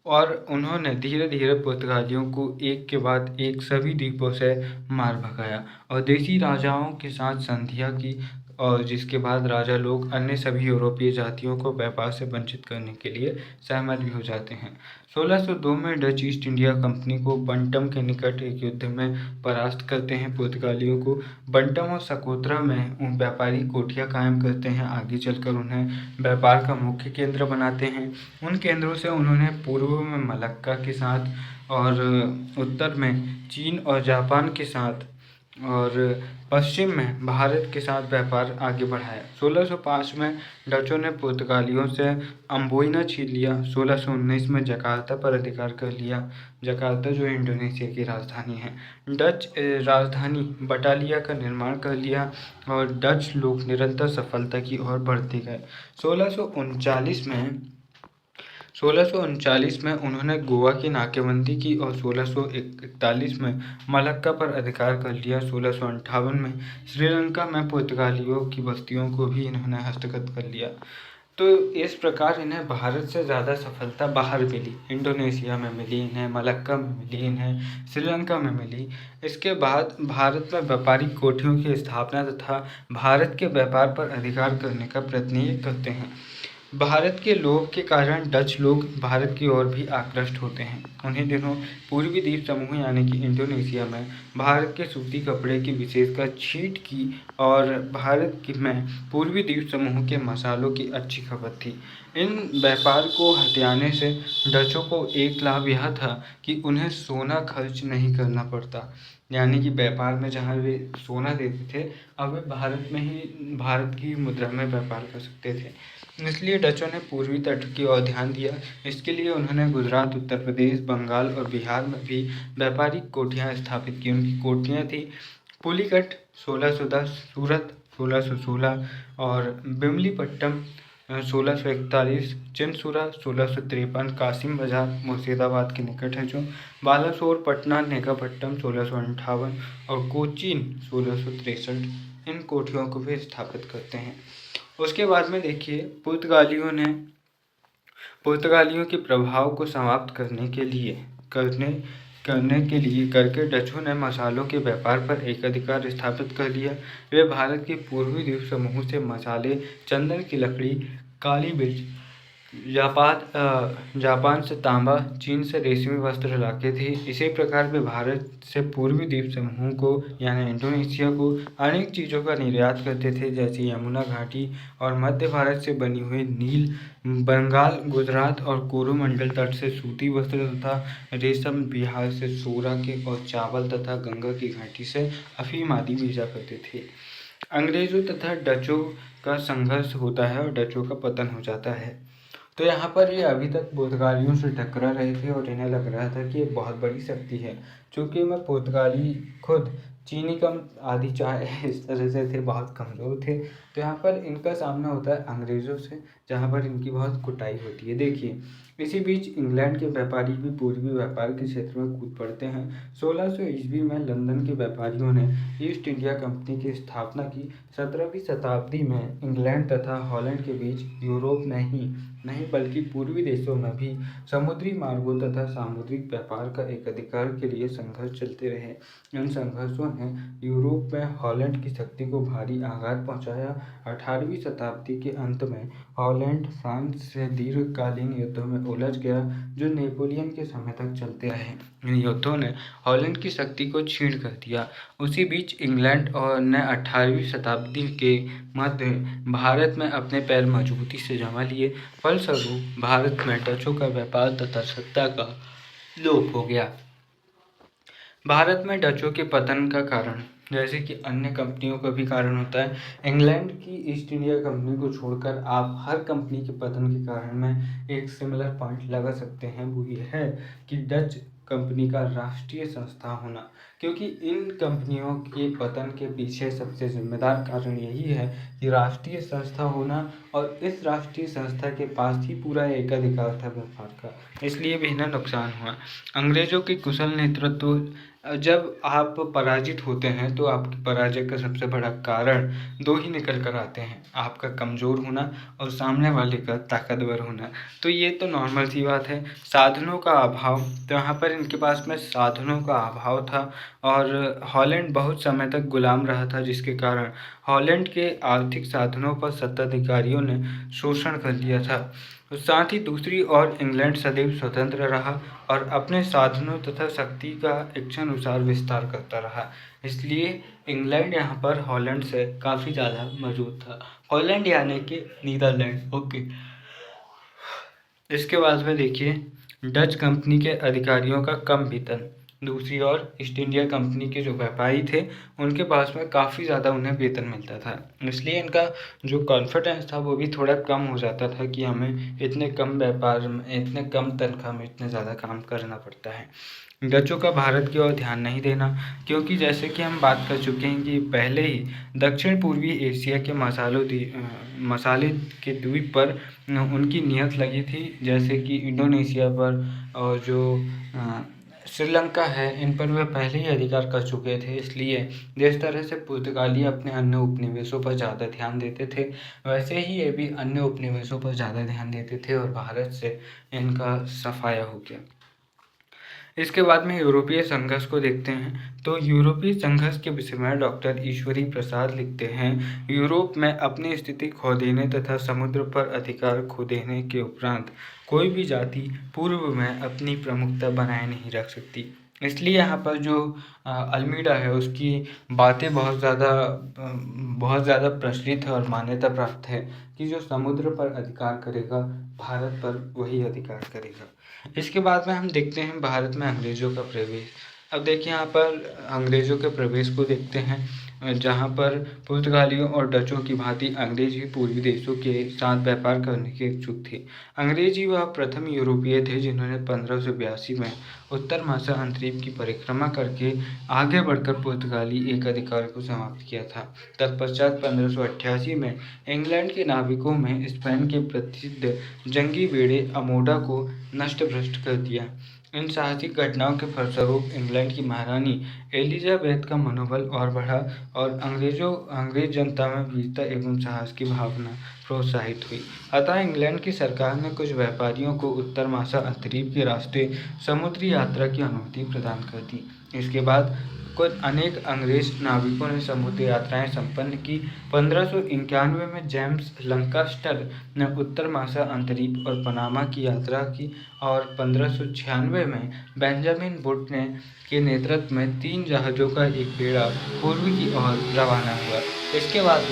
और उन्होंने धीरे धीरे पुर्तगालियों को एक के बाद एक सभी द्वीपों से मार भगाया और देशी राजाओं के साथ संधियाँ की, और जिसके बाद राजा लोग अन्य सभी यूरोपीय जातियों को व्यापार से वंचित करने के लिए सहमत भी हो जाते हैं। 1602 में डच ईस्ट इंडिया कंपनी को बंटम के निकट एक युद्ध में परास्त करते हैं। पुर्तगालियों को बंटम और सकोत्रा में उन व्यापारी कोठियाँ कायम करते हैं, आगे चलकर उन्हें व्यापार का मुख्य केंद्र बनाते हैं। उन केंद्रों से उन्होंने पूर्व में मलक्का के साथ और उत्तर में चीन और जापान के साथ और पश्चिम में भारत के साथ व्यापार आगे बढ़ाया। 1605 में डचों ने पुर्तगालियों से अम्बोइना छीन लिया। 1619 में जकार्ता पर अधिकार कर लिया, जकार्ता जो इंडोनेशिया की राजधानी है। डच राजधानी बटालिया का निर्माण कर लिया और डच लोग निरंतर सफलता की ओर बढ़ते गए। 1639 में उन्होंने गोवा की नाकेबंदी की और 1641 में मलक्का पर अधिकार कर लिया। 1658 में श्रीलंका में पुर्तगालियों की बस्तियों को भी इन्होंने हस्तगत कर लिया। तो इस प्रकार इन्हें भारत से ज़्यादा सफलता बाहर मिली, इंडोनेशिया में मिली इन्हें, मलक्का में मिली इन्हें, श्रीलंका में मिली। इसके बाद भारत में व्यापारिक कोठियों की स्थापना तथा भारत के व्यापार पर अधिकार करने का प्रयत्न ये करते हैं। भारत के लोभ के कारण डच लोग भारत की ओर भी आकृष्ट होते हैं। उन्हीं दिनों पूर्वी द्वीप समूह यानी कि इंडोनेशिया में भारत के सूती कपड़े की विशेषकर छीट की और भारत में पूर्वी द्वीप समूह के मसालों की अच्छी खपत थी। इन व्यापार को हथियाने से डचों को एक लाभ यह था कि उन्हें सोना खर्च नहीं करना पड़ता, यानी कि व्यापार में जहाँ वे सोना देते थे अब वे भारत में ही भारत की मुद्रा में व्यापार कर सकते थे। इसलिए डचों ने पूर्वी तट की ओर ध्यान दिया। इसके लिए उन्होंने गुजरात, उत्तर प्रदेश, बंगाल और बिहार में भी व्यापारिक कोठियाँ स्थापित की। उनकी कोठियाँ थी पुलिकट 1610, सूरत 1616 और बिमलीपट्टम 1641, चिनसुरा 1653, कासिम बाजार मुर्शिदाबाद के निकट है जो, बालासोर, पटना, नेकापट्टम 1658 और कोचीन 1663। इन कोठियों को भी स्थापित करते हैं। उसके बाद में देखिए पुर्तगालियों के प्रभाव को समाप्त करके डचों ने मसालों के व्यापार पर एक अधिकार स्थापित कर लिया। वे भारत के पूर्वी द्वीप समूह से मसाले, चंदन की लकड़ी, काली मिर्च, जापान से तांबा, चीन से रेशमी वस्त्र लाते थे। इसी प्रकार वे भारत से पूर्वी द्वीप समूह को यानी इंडोनेशिया को अनेक चीज़ों का निर्यात करते थे, जैसे यमुना घाटी और मध्य भारत से बनी हुई नील, बंगाल, गुजरात और कोरोमंडल तट से सूती वस्त्र तथा रेशम, बिहार से सोरा के और चावल तथा गंगा की घाटी से अफीम आदि भेजा करते थे। अंग्रेजों तथा डचों का संघर्ष होता है और डचों का पतन हो जाता है। तो यहाँ पर ये अभी तक पुर्तगालियों से टकरा रहे थे और इन्हें लग रहा था कि ये बहुत बड़ी शक्ति है, चूँकि मैं पुर्तगाली खुद चीनी कम आदि चाहे इस तरह से थे, बहुत कमज़ोर थे। तो यहाँ पर इनका सामना होता है अंग्रेज़ों से, जहाँ पर इनकी बहुत कुटाई होती है। देखिए इसी बीच इंग्लैंड के व्यापारी भी पूर्वी व्यापार के क्षेत्र में कूद पड़ते हैं। 1600 ईस्वी में लंदन के व्यापारियों ने ईस्ट इंडिया कंपनी की स्थापना की। 17वीं शताब्दी में इंग्लैंड तथा हॉलैंड के बीच यूरोप में ही नहीं बल्कि पूर्वी देशों में भी समुद्री मार्गों तथा सामुद्रिक व्यापार का एक अधिकार के लिए संघर्ष चलते रहे। इन संघर्षों ने यूरोप में हॉलैंड की शक्ति को भारी आघात पहुंचाया। 18वीं शताब्दी के अंत में हॉलैंड फ्रांस से दीर्घकालीन युद्धों में उलझ गया जो नेपोलियन के समय तक चलते रहे। इन युद्धों ने हॉलैंड की शक्ति को क्षीण कर दिया। उसी बीच इंग्लैंड और ने 18वीं शताब्दी के मध्य भारत में अपने पैर मजबूती से जमा लिए। फलस्वरूप भारत में डचों का व्यापार तथा सत्ता का लोप हो गया। भारत में डचों के पतन का कारण, जैसे कि अन्य कंपनियों का भी कारण होता है, इंग्लैंड की ईस्ट इंडिया कंपनी को छोड़कर आप हर कंपनी के पतन के कारण में एक सिमिलर पॉइंट लगा सकते हैं। वो ये है कि डच कंपनी का राष्ट्रीय संस्था होना, क्योंकि इन कंपनियों के पतन के पीछे सबसे जिम्मेदार कारण यही है कि राष्ट्रीय संस्था होना, और इस राष्ट्रीय संस्था के पास ही पूरा एकाधिकार था व्यापार का, इसलिए भी इन्हें नुकसान हुआ। अंग्रेजों के कुशल नेतृत्व, जब आप पराजित होते हैं तो आपकी पराजय का सबसे बड़ा कारण दो ही निकल कर आते हैं, आपका कमज़ोर होना और सामने वाले का ताकतवर होना। तो ये तो नॉर्मल सी बात है। साधनों का अभाव, तो यहाँ पर इनके पास में साधनों का अभाव था और हॉलैंड बहुत समय तक गुलाम रहा था, जिसके कारण हॉलैंड के आर्थिक साधनों पर सत्ताधिकारियों ने शोषण कर लिया था। साथ ही दूसरी ओर इंग्लैंड सदैव स्वतंत्र रहा और अपने साधनों तथा शक्ति का इच्छानुसार विस्तार करता रहा, इसलिए इंग्लैंड यहाँ पर हॉलैंड से काफ़ी ज़्यादा मजबूत था। हॉलैंड यानी कि नीदरलैंड। ओके, इसके बाद में देखिए डच कंपनी के अधिकारियों का कम वेतन। दूसरी ओर ईस्ट इंडिया कंपनी के जो व्यापारी थे उनके पास में काफ़ी ज़्यादा उन्हें वेतन मिलता था, इसलिए इनका जो कॉन्फिडेंस था वो भी थोड़ा कम हो जाता था कि हमें इतने कम व्यापार में, इतने कम तनख्वाह में इतने ज़्यादा काम करना पड़ता है। डचों का भारत की ओर ध्यान नहीं देना, क्योंकि जैसे कि हम बात कर चुके हैं कि पहले ही दक्षिण पूर्वी एशिया के मसाले के द्वीप पर उनकी नियत लगी थी, जैसे कि इंडोनेशिया पर और जो श्रीलंका है, इन पर वे पहले ही अधिकार कर चुके थे। इसलिए जिस तरह से पुर्तगाली अपने अन्य उपनिवेशों पर ज़्यादा ध्यान देते थे, वैसे ही ये भी अन्य उपनिवेशों पर ज़्यादा ध्यान देते थे और भारत से इनका सफाया हो गया। इसके बाद में यूरोपीय संघर्ष को देखते हैं। तो यूरोपीय संघर्ष के विषय में डॉक्टर ईश्वरी प्रसाद लिखते हैं, यूरोप में अपनी स्थिति खो देने तथा समुद्र पर अधिकार खो देने के उपरांत कोई भी जाति पूर्व में अपनी प्रमुखता बनाए नहीं रख सकती। इसलिए यहाँ पर जो अल्मीडा है उसकी बातें बहुत ज़्यादा प्रचलित है और मान्यता प्राप्त है कि जो समुद्र पर अधिकार करेगा भारत पर वही अधिकार करेगा। इसके बाद में हम देखते हैं भारत में अंग्रेज़ों का प्रवेश। अब देखिए यहाँ पर अंग्रेज़ों के प्रवेश को देखते हैं, जहाँ पर पुर्तगालियों और डचों की भांति अंग्रेज भी पूर्वी देशों के साथ व्यापार करने के इच्छुक थे। अंग्रेजी वह प्रथम यूरोपीय थे जिन्होंने 1582 में उत्तर महासागरीय की परिक्रमा करके आगे बढ़कर पुर्तगाली एकाधिकार को समाप्त किया था। तत्पश्चात 1588 में इंग्लैंड के नाविकों में स्पेन के प्रसिद्ध जंगी बेड़े अमोडा को नष्ट भ्रष्ट कर दिया। इन साहसिक घटनाओं के फलस्वरूप इंग्लैंड की महारानी एलिजाबेथ का मनोबल और बढ़ा और अंग्रेज जनता में वीरता एवं साहस की भावना प्रोत्साहित हुई। अतः इंग्लैंड की सरकार ने कुछ व्यापारियों को उत्तर महासागरीय के रास्ते समुद्री यात्रा की अनुमति प्रदान कर दी। इसके बाद कुछ अनेक अंग्रेज नाविकों ने समुद्री यात्राएं संपन्न की। 1591 में जेम्स लंकास्टर ने उत्तर महासागरीय और पनामा की यात्रा की और 1596 में बेंजामिन वुड ने के नेतृत्व में 3 जहाज़ों का एक बेड़ा पूर्वी की ओर रवाना हुआ। इसके बाद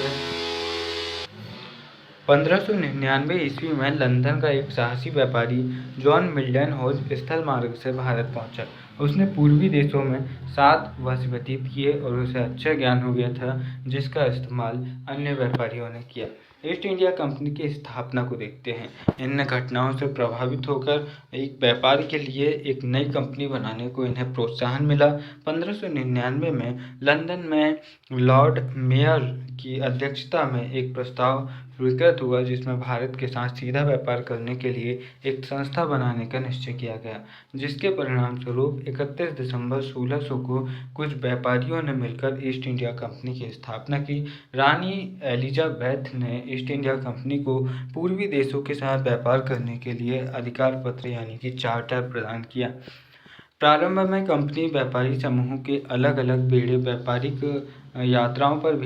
1599 ईस्वी में लंदन का एक साहसी व्यापारी जॉन मिल्टन होज स्थल मार्ग से भारत पहुंचा। उसने पूर्वी देशों में 7 वर्ष व्यतीत किए और उसे अच्छा ज्ञान हो गया था, जिसका इस्तेमाल अन्य व्यापारियों ने किया। ईस्ट इंडिया कंपनी की स्थापना को देखते हैं। इन घटनाओं से प्रभावित होकर एक व्यापार के लिए एक नई कंपनी बनाने को इन्हें प्रोत्साहन मिला। 1599 में लंदन में लॉर्ड मेयर की अध्यक्षता में एक प्रस्ताव स्वीकृत हुआ, जिसमें भारत के साथ सीधा व्यापार करने के लिए एक संस्था बनाने का निश्चय किया गया, जिसके परिणाम स्वरूप 31 दिसंबर 1600 को कुछ व्यापारियों ने मिलकर ईस्ट इंडिया कंपनी की स्थापना की। रानी एलिजाबेथ ने ईस्ट इंडिया कंपनी को पूर्वी देशों के साथ व्यापार करने के लिए अधिकार पत्र यानी कि चार्टर प्रदान किया। प्रारंभ में कंपनी व्यापारी समूहों के अलग अलग बेड़े व्यापारिक यात्राओं पर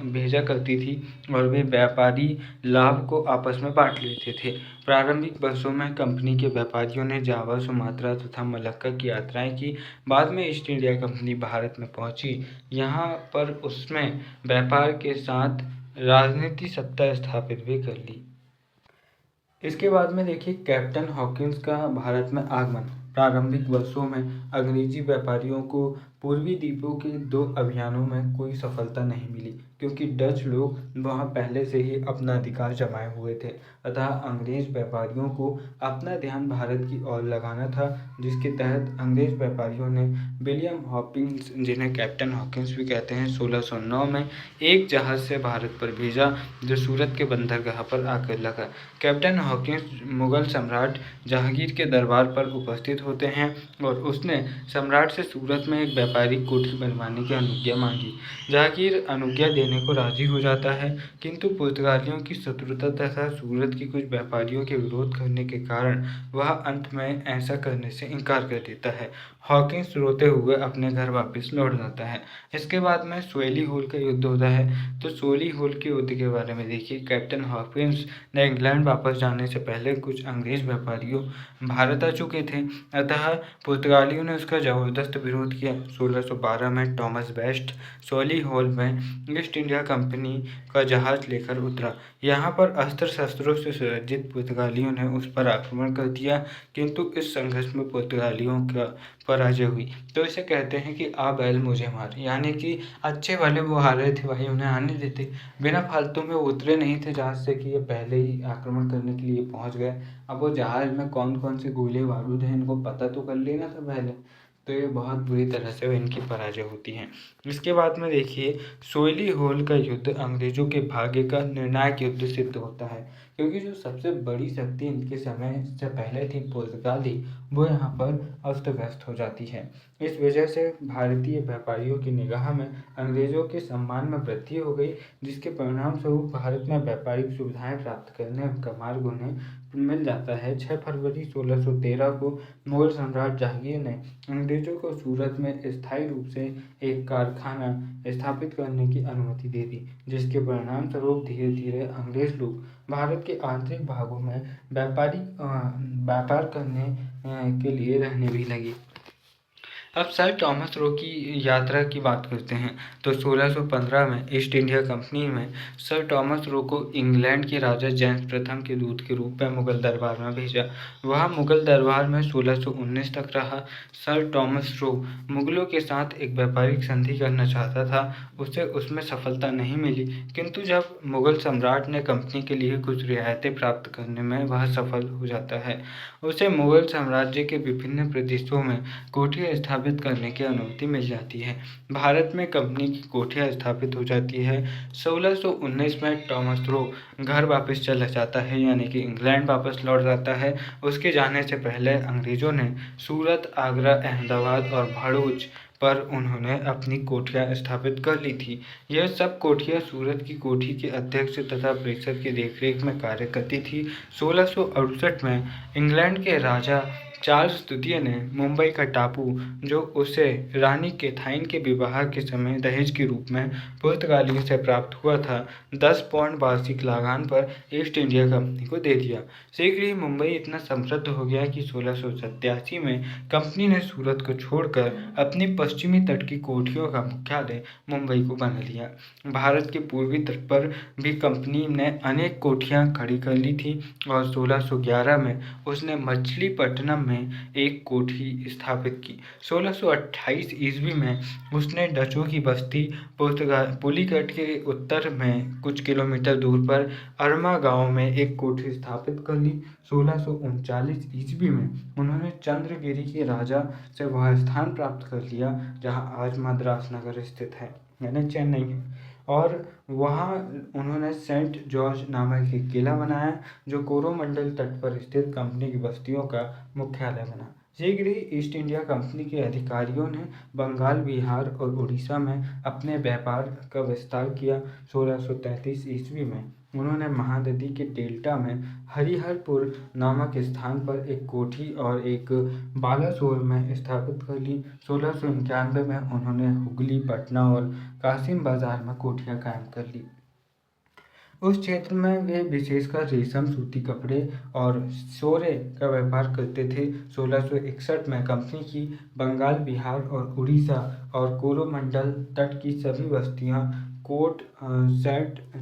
भेजा करती थी और वे व्यापारी लाभ को आपस में बांट लेते थे। प्रारंभिक वर्षों में कंपनी के व्यापारियों ने जावा, सुमात्रा तथा मलक्का की यात्राएं की। बाद में ईस्ट इंडिया कंपनी भारत में पहुंची। यहाँ पर उसमें व्यापार के साथ राजनीति सत्ता स्थापित भी कर ली। इसके बाद में देखिए कैप्टन हॉकिंस का भारत में आगमन। प्रारंभिक वर्षों में अंग्रेजी व्यापारियों को पूर्वी द्वीपों के 2 अभियानों में कोई सफलता नहीं मिली, क्योंकि डच लोग वहां पहले से ही अपना अधिकार जमाए हुए थे। अतः अंग्रेज व्यापारियों को अपना ध्यान भारत की ओर लगाना था, जिसके तहत अंग्रेज व्यापारियों ने विलियम हॉकिंस, जिन्हें कैप्टन हॉकिंस भी कहते हैं, 1609 में एक जहाज से भारत पर भेजा, जो सूरत के बंदरगाह पर आकर लगा। कैप्टन हॉकिंस मुगल सम्राट जहांगीर के दरबार पर उपस्थित होते हैं और उसने सम्राट से सूरत में एक व्यापारिक कोठी बनवाने की अनुज्ञा मांगी। जहांगीर अनुज्ञा देने को राजी हो जाता है, किंतु पुर्तगालियों की शत्रुता तथा सूरत के कुछ व्यापारियों के विरोध करने के कारण वह अंत में ऐसा करने से इनकार कर देता है। हॉकिंस रोते हुए अपने घर वापस लौट जाता है। इसके बाद में सोली होल का युद्ध होता है। तो सोली होल के युद्ध के बारे में देखिए, कैप्टन हॉकिंस ने इंग्लैंड वापस जाने से पहले कुछ अंग्रेज व्यापारियों भारत आ चुके थे, अतः पुर्तगालियों ने उसका जबरदस्त विरोध किया। 1612 में टॉमस बेस्ट सोली होल में ईस्ट इंडिया कंपनी का जहाज लेकर उतरा। यहाँ पर अस्त्र शस्त्रों से सुसज्जित पुर्तगालियों ने उस पर आक्रमण कर दिया, किंतु इस संघर्ष में पुर्तगालियों का पराजय हुई। तो इसे कहते हैं कि आ बैल मुझे मार, यानी कि अच्छे वाले वो हार रहे थे भाई, उन्हें आने देते। बिना फालतू में उतरे नहीं थे जहाज से कि ये पहले ही आक्रमण करने के लिए पहुंच गए। अब वो जहाज में कौन कौन से गोले बारूद हैं इनको पता तो कर लेना था पहले। तो ये बहुत बुरी तरह से इनकी पराजय होती है। इसके बाद में देखिए, सोली होल का युद्ध अंग्रेजों के भाग्य का निर्णायक युद्ध सिद्ध होता है, क्योंकि जो सबसे बड़ी शक्ति इनके समय से पहले थी पुर्तगाली, वो यहाँ पर अस्त व्यस्त हो जाती है। इस वजह से भारतीय व्यापारियों की निगाह में अंग्रेजों के सम्मान में वृद्धि हो गई, जिसके परिणाम स्वरूप भारत में व्यापारिक सुविधाएं प्राप्त करने का मार्ग उन्हें मिल जाता है। 6 फरवरी 1613 को मुगल सम्राट जहांगीर ने अंग्रेजों को सूरत में स्थायी रूप से एक कारखाना स्थापित करने की अनुमति दे दी, जिसके परिणाम स्वरूप धीरे धीरे अंग्रेज लोग भारत के आंतरिक भागों में व्यापार करने के लिए रहने भी लगे। अब सर टॉमस रो की यात्रा की बात करते हैं। तो 1615 में ईस्ट इंडिया कंपनी में सर टॉमस रो को इंग्लैंड के राजा जेम्स प्रथम के दूत के रूप में मुगल दरबार में भेजा। वह मुगल दरबार में 1619 तक रहा। सर टॉमस रो मुगलों के साथ एक व्यापारिक संधि करना चाहता था, उसे उसमें सफलता नहीं मिली, किंतु जब मुगल सम्राट ने कंपनी के लिए कुछ रियायतें प्राप्त करने में वह सफल हो जाता है। उसे मुगल साम्राज्य के विभिन्न प्रदेशों में कोठियाँ स्थापित करने की अनुमति मिल जाती है। भारत में कंपनी की कोठियाँ स्थापित हो जाती है। 1619 में टॉमस रो घर वापस चला जाता है, यानी कि इंग्लैंड वापस लौट जाता है। उसके जाने से पहले अंग्रेजों ने सूरत, आगरा, अहमदाबाद और भरूच पर उन्होंने अपनी कोठियाँ स्थापित कर ली थी। यह सब कोठियाँ सूरत की कोठी के अध्यक्ष तथा प्रेषक की देखरेख में कार्य करती थी। 1668 में इंग्लैंड के राजा चार्ल्स द्वितीय ने मुंबई का टापू, जो उसे रानी कैथरीन के विवाह के समय दहेज के रूप में पुर्तगालियों से प्राप्त हुआ था, 10 पाउंड वार्षिक लगान पर ईस्ट इंडिया कंपनी को दे दिया। शीघ्र ही मुंबई इतना समृद्ध हो गया कि 1687 में कंपनी ने सूरत को छोड़कर अपनी पश्चिमी तट की कोठियों का मुख्यालय मुंबई को बना लिया। भारत के पूर्वी तट पर भी कंपनी ने अनेक कोठियाँ खड़ी कर ली थी और 1611 में उसने मछलीपट्टनम में एक कोठी स्थापित की। 1628 ईस्वी में उसने डचों की बस्ती पुलिकट के उत्तर में कुछ किलोमीटर दूर पर अरमा गांव में एक कोठी स्थापित कर ली। 1639 ईस्वी में उन्होंने चंद्रगिरी के राजा से वह स्थान प्राप्त कर लिया जहां आज मद्रास नगर स्थित है, यानी चेन्नई है, और वहाँ उन्होंने सेंट जॉर्ज नामक एक किला बनाया, जो कोरोमंडल तट पर स्थित कंपनी की बस्तियों का मुख्यालय बना। शीघ्र ही ईस्ट इंडिया कंपनी के अधिकारियों ने बंगाल, बिहार और उड़ीसा में अपने व्यापार का विस्तार किया। 1633 ईस्वी में उन्होंने महानदी के डेल्टा में हरिहरपुर नामक स्थान पर एक कोठी और एक बालासोर में स्थापित कर ली। 1691 में उन्होंने हुगली, पटना और कासिम बाजार में कोठियाँ कायम कर ली। उस क्षेत्र में वे विशेषकर रेशम, सूती कपड़े और सोरे का व्यापार करते थे। 1661 में कंपनी की बंगाल, बिहार और उड़ीसा और कोरोमंडल तट की सभी बस्तियां कोर्ट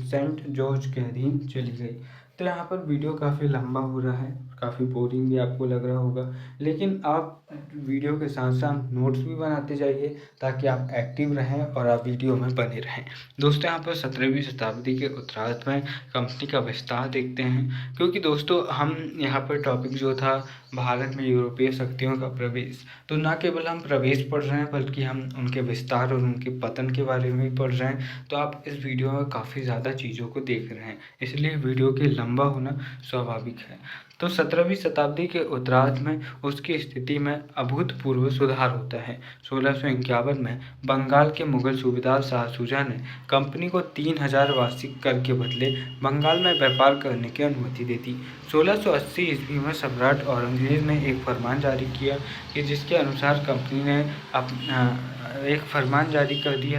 सेंट जॉर्ज के अधीन चली गई। तो यहाँ पर वीडियो काफ़ी लंबा हो रहा है, काफ़ी बोरिंग भी आपको लग रहा होगा, लेकिन आप वीडियो के साथ साथ नोट्स भी बनाते जाइए ताकि आप एक्टिव रहें और आप वीडियो में बने रहें। दोस्तों, यहाँ पर 17वीं शताब्दी के उत्तरार्ध में कंपनी का विस्तार देखते हैं, क्योंकि दोस्तों हम यहाँ पर टॉपिक जो था भारत में यूरोपीय शक्तियों का प्रवेश, तो ना केवल हम प्रवेश पढ़ रहे हैं बल्कि हम उनके विस्तार और उनके पतन के बारे में भी पढ़ रहे हैं। तो आप इस वीडियो में काफ़ी ज़्यादा चीज़ों को देख रहे हैं, इसलिए वीडियो के लंबा होना स्वाभाविक है। तो 17वीं शताब्दी के उत्तरार्ध में उसकी स्थिति में अभूतपूर्व सुधार होता है। 1651 में बंगाल के मुगल सूबेदार शाह शुजा ने कंपनी को 3000 वार्षिक कर के बदले बंगाल में व्यापार करने की अनुमति दे दी। 1680 ईस्वी में सम्राट औरंगजेब ने एक फरमान जारी किया कि जिसके अनुसार कंपनी ने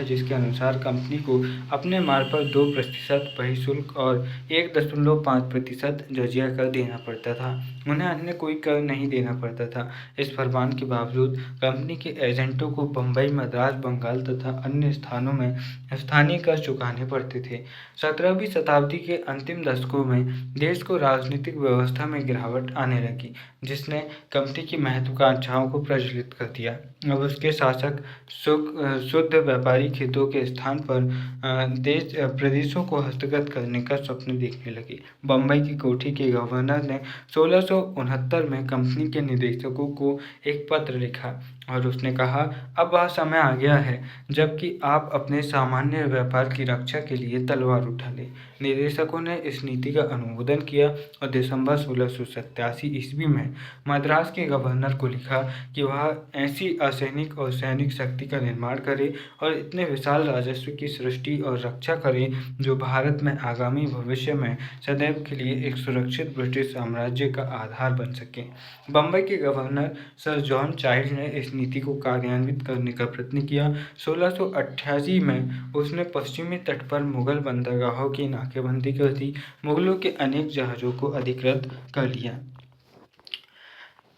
जिसके अनुसार कंपनी को अपने माल पर 2% बहिःशुल्क और 1.5% जजिया कर देना पड़ता था। उन्हें अन्य कोई कर नहीं देना पड़ता था। इस फरमान के बावजूद कंपनी के एजेंटों को बम्बई, मद्रास, बंगाल तथा अन्य स्थानों में स्थानीय कर चुकाने पड़ते थे। 17वीं शताब्दी के अंतिम दशकों में देश को राजनीतिक व्यवस्था में गिरावट आने लगी, जिसने कंपनी की महत्वाकांक्षाओं को प्रज्वलित कर दिया। अब उसके शासक शुद्ध व्यापारी खेतों के स्थान पर प्रदेशों को हस्तगत करने का स्वप्न देखने लगे। बम्बई की कोठी के गवर्नर ने 1669 में कंपनी के निदेशकों को एक पत्र लिखा और उसने कहा, अब वह समय आ गया है जबकि आप अपने सामान्य व्यापार की रक्षा के लिए तलवार उठा लें। निदेशकों ने इस नीति का अनुमोदन किया और दिसंबर 1687 ईस्वी में मद्रास के गवर्नर को लिखा कि वह ऐसी असैनिक और सैनिक शक्ति का निर्माण करे और इतने विशाल राजस्व की सृष्टि और रक्षा करे जो भारत में आगामी भविष्य में सदैव के लिए एक सुरक्षित ब्रिटिश साम्राज्य का आधार बन सके। बम्बई के गवर्नर सर जॉन चाइल्ड ने इस नीति को कार्यान्वित करने का प्रयत्न किया। 1688 में उसने पश्चिमी तट पर मुगल बंदरगाहों की नाकेबंदी कर दी, मुगलों के अनेक जहाज़ों को अधिकृत कर लिया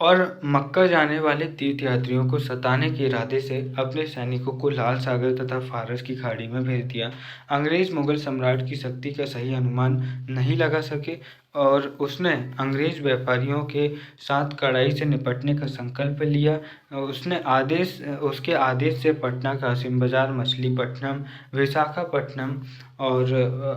और मक्का जाने वाले तीर्थयात्रियों को सताने के इरादे से अपने सैनिकों को लाल सागर तथा फारस की खाड़ी में भेज दिया। अंग्रेज मुगल सम्राट की शक्ति का सही अनुमान नहीं लगा सके और उसने अंग्रेज व्यापारियों के साथ कड़ाई से निपटने का संकल्प लिया। उसके आदेश से पटना, कासिम बाजार, मछलीपट्टनम, विशाखापट्टनम और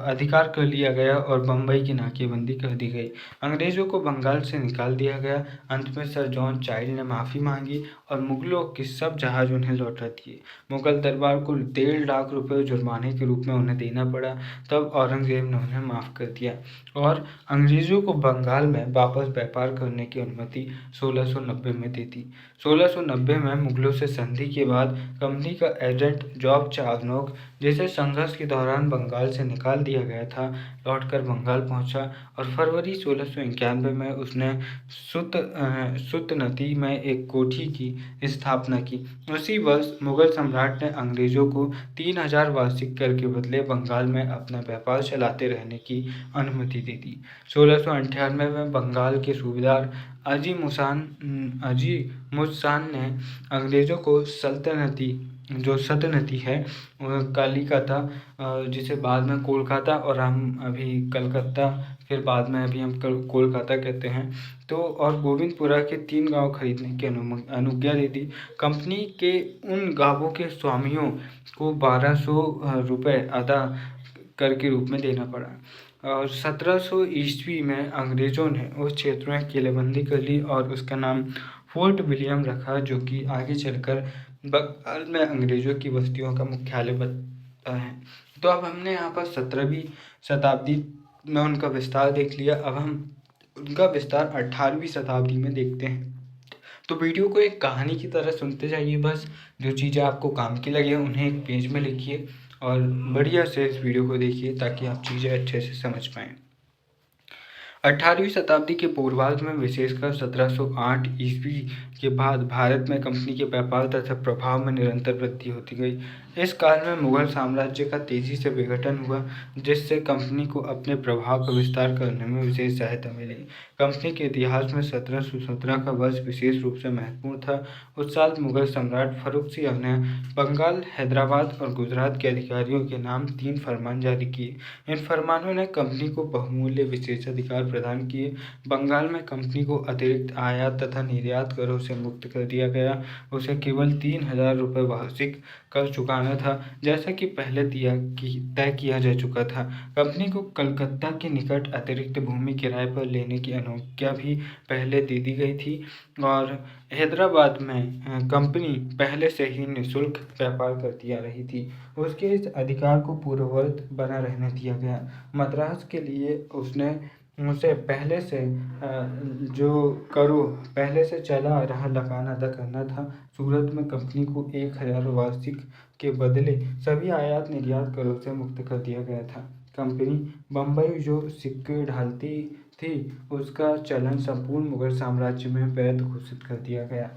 अधिकार कर लिया गया और बम्बई की नाकेबंदी कर दी गई। अंग्रेजों को बंगाल से निकाल दिया गया। अंत में सर जॉन चाइल्ड ने माफ़ी मांगी और मुगलों के सब जहाज उन्हें लौटा दिए। मुगल दरबार को 1.5 लाख रुपये जुर्माने के रूप में उन्हें देना पड़ा। तब औरंगजेब ने उन्हें माफ़ कर दिया और अंग्रेज़ों को बंगाल में वापस व्यापार करने की अनुमति 1690 में दे दी। 1690 में मुगलों से संधि के बाद कंपनी का एजेंट जॉब चार्नोक, जिसे संघर्ष के दौरान बंगाल से निकाल दिया गया था, लौटकर बंगाल पहुंचा और फरवरी 1691 में उसने सुतनती में एक कोठी की स्थापना की। उसी वर्ष मुगल सम्राट ने अंग्रेजों को 3000 वार्षिक कर के बदले बंगाल में अपना व्यापार चलाते रहने की अनुमति दे दी। 1698 में बंगाल के सूबेदार अजी मुसान ने अंग्रेजों को सल्तनती है कलिकता, जिसे बाद में कोलकाता और हम अभी कलकत्ता, फिर बाद में अभी हम कोलकाता कहते हैं, तो और गोविंदपुरा के 3 गांव खरीदने की अनुज्ञा दे दी। कंपनी के उन गांवों के स्वामियों को 1200 रुपये अदा कर के रूप में देना पड़ा और 1700 ईस्वी में अंग्रेज़ों ने उस क्षेत्र में किलेबंदी कर ली और उसका नाम फोर्ट विलियम रखा, जो कि आगे चलकर बंगाल में अंग्रेज़ों की बस्तियों का मुख्यालय बनता है। तो अब हमने यहाँ पर 17वीं शताब्दी में उनका विस्तार देख लिया। अब हम उनका विस्तार 18वीं शताब्दी में देखते हैं। तो वीडियो को एक कहानी की तरह सुनते जाइए। बस जो चीज़ें आपको काम की लगे उन्हें एक पेज में लिखिए और बढ़िया से इस वीडियो को देखिए ताकि आप चीज़ें अच्छे से समझ पाएँ। 18वीं शताब्दी के पूर्वार्ध में विशेषकर 1708 ईस्वी के बाद भारत में कंपनी के व्यापार तथा प्रभाव में निरंतर वृद्धि होती गई। इस काल में मुगल साम्राज्य का तेजी से विघटन हुआ, जिससे कंपनी को अपने प्रभाव का विस्तार करने में विशेष सहायता मिली। कंपनी के इतिहास में 1717 का वर्ष विशेष रूप से महत्वपूर्ण था। उस साल मुगल सम्राट फर्रुखसिंह ने बंगाल, हैदराबाद और गुजरात के अधिकारियों के नाम 3 फरमान जारी किए। इन फरमानों ने कंपनी को बहुमूल्य विशेषाधिकार प्रदान किए। बंगाल में कंपनी को अतिरिक्त आयात तथा निर्यात करों से मुक्त कर दिया गया। उसे केवल 3000 रुपये वार्षिक कर चुकाना था, जैसा कि पहले तय किया जा चुका था। कंपनी को कलकत्ता के निकट अतिरिक्त भूमि किराए पर लेने की अनुज्ञा भी पहले दे दी गई थी और हैदराबाद में कंपनी पहले से ही निःशुल्क व्यापार करती आ रही थी। उसके इस अधिकार को पूर्ववत बना रहने दिया गया। मद्रास के लिए उसे पहले से पहले से चला आ रहा लगान अदा करना था। सूरत में कंपनी को 1000 वार्षिक के बदले सभी आयात निर्यात करों से मुक्त कर दिया गया था। कंपनी बम्बई जो सिक्के ढालती थी, उसका चलन संपूर्ण मुगल साम्राज्य में वैध घोषित कर दिया गया।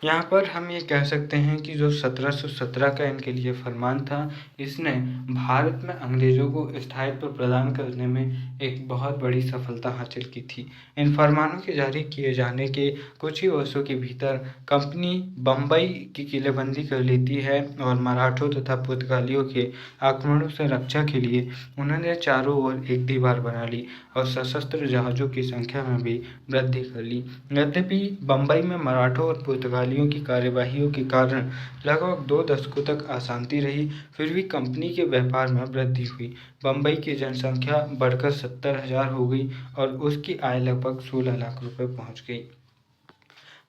यहाँ पर हम ये कह सकते हैं कि जो 1717 का इनके लिए फरमान था, इसने भारत में अंग्रेज़ों को स्थायित्व प्रदान करने में एक बहुत बड़ी सफलता हासिल की थी। इन फरमानों के जारी किए जाने के कुछ ही वर्षों के भीतर कंपनी बम्बई की किलेबंदी कर लेती है और मराठों तथा पुर्तगालियों के आक्रमणों से रक्षा के लिए उन्होंने चारों ओर एक दीवार बना ली और सशस्त्र जहाज़ों की संख्या में भी वृद्धि कर ली। यद्यपि बम्बई में मराठों और पुर्तगालियों की कार्यवाहियों के कारण लगभग 2 दशकों तक अशांति रही, फिर भी कंपनी के व्यापार में वृद्धि हुई। बम्बई की जनसंख्या बढ़कर 70,000 हो गई और उसकी आय लगभग 16 लाख रुपए पहुंच गई।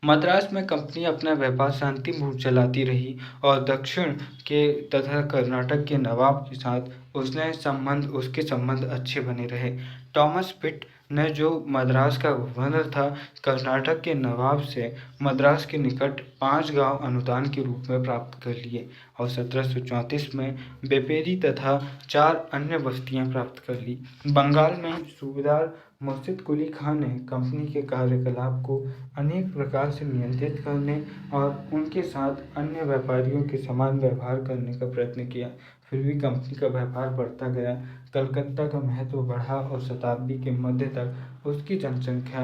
मद्रास में कंपनी अपना व्यापार शांतिपूर्ण चलाती रही और दक्षिण के तथा कर्नाटक के नवाब के साथ उसके संबंध अच्छे बने रहे। टॉमस पिट ने, जो मद्रास का गवर्नर था, कर्नाटक के नवाब से मद्रास के निकट 5 गांव अनुदान के रूप में प्राप्त कर लिए और 1734 में बेपेरी तथा 4 अन्य बस्तियां प्राप्त कर ली। बंगाल में सूबेदार मुर्शिद कुली खान ने कंपनी के कार्यकलाप को अनेक प्रकार से नियंत्रित करने और उनके साथ अन्य व्यापारियों के समान व्यवहार करने का प्रयत्न किया। फिर भी कंपनी का व्यापार बढ़ता गया। कलकत्ता का महत्व बढ़ा और शताब्दी के मध्य तक उसकी जनसंख्या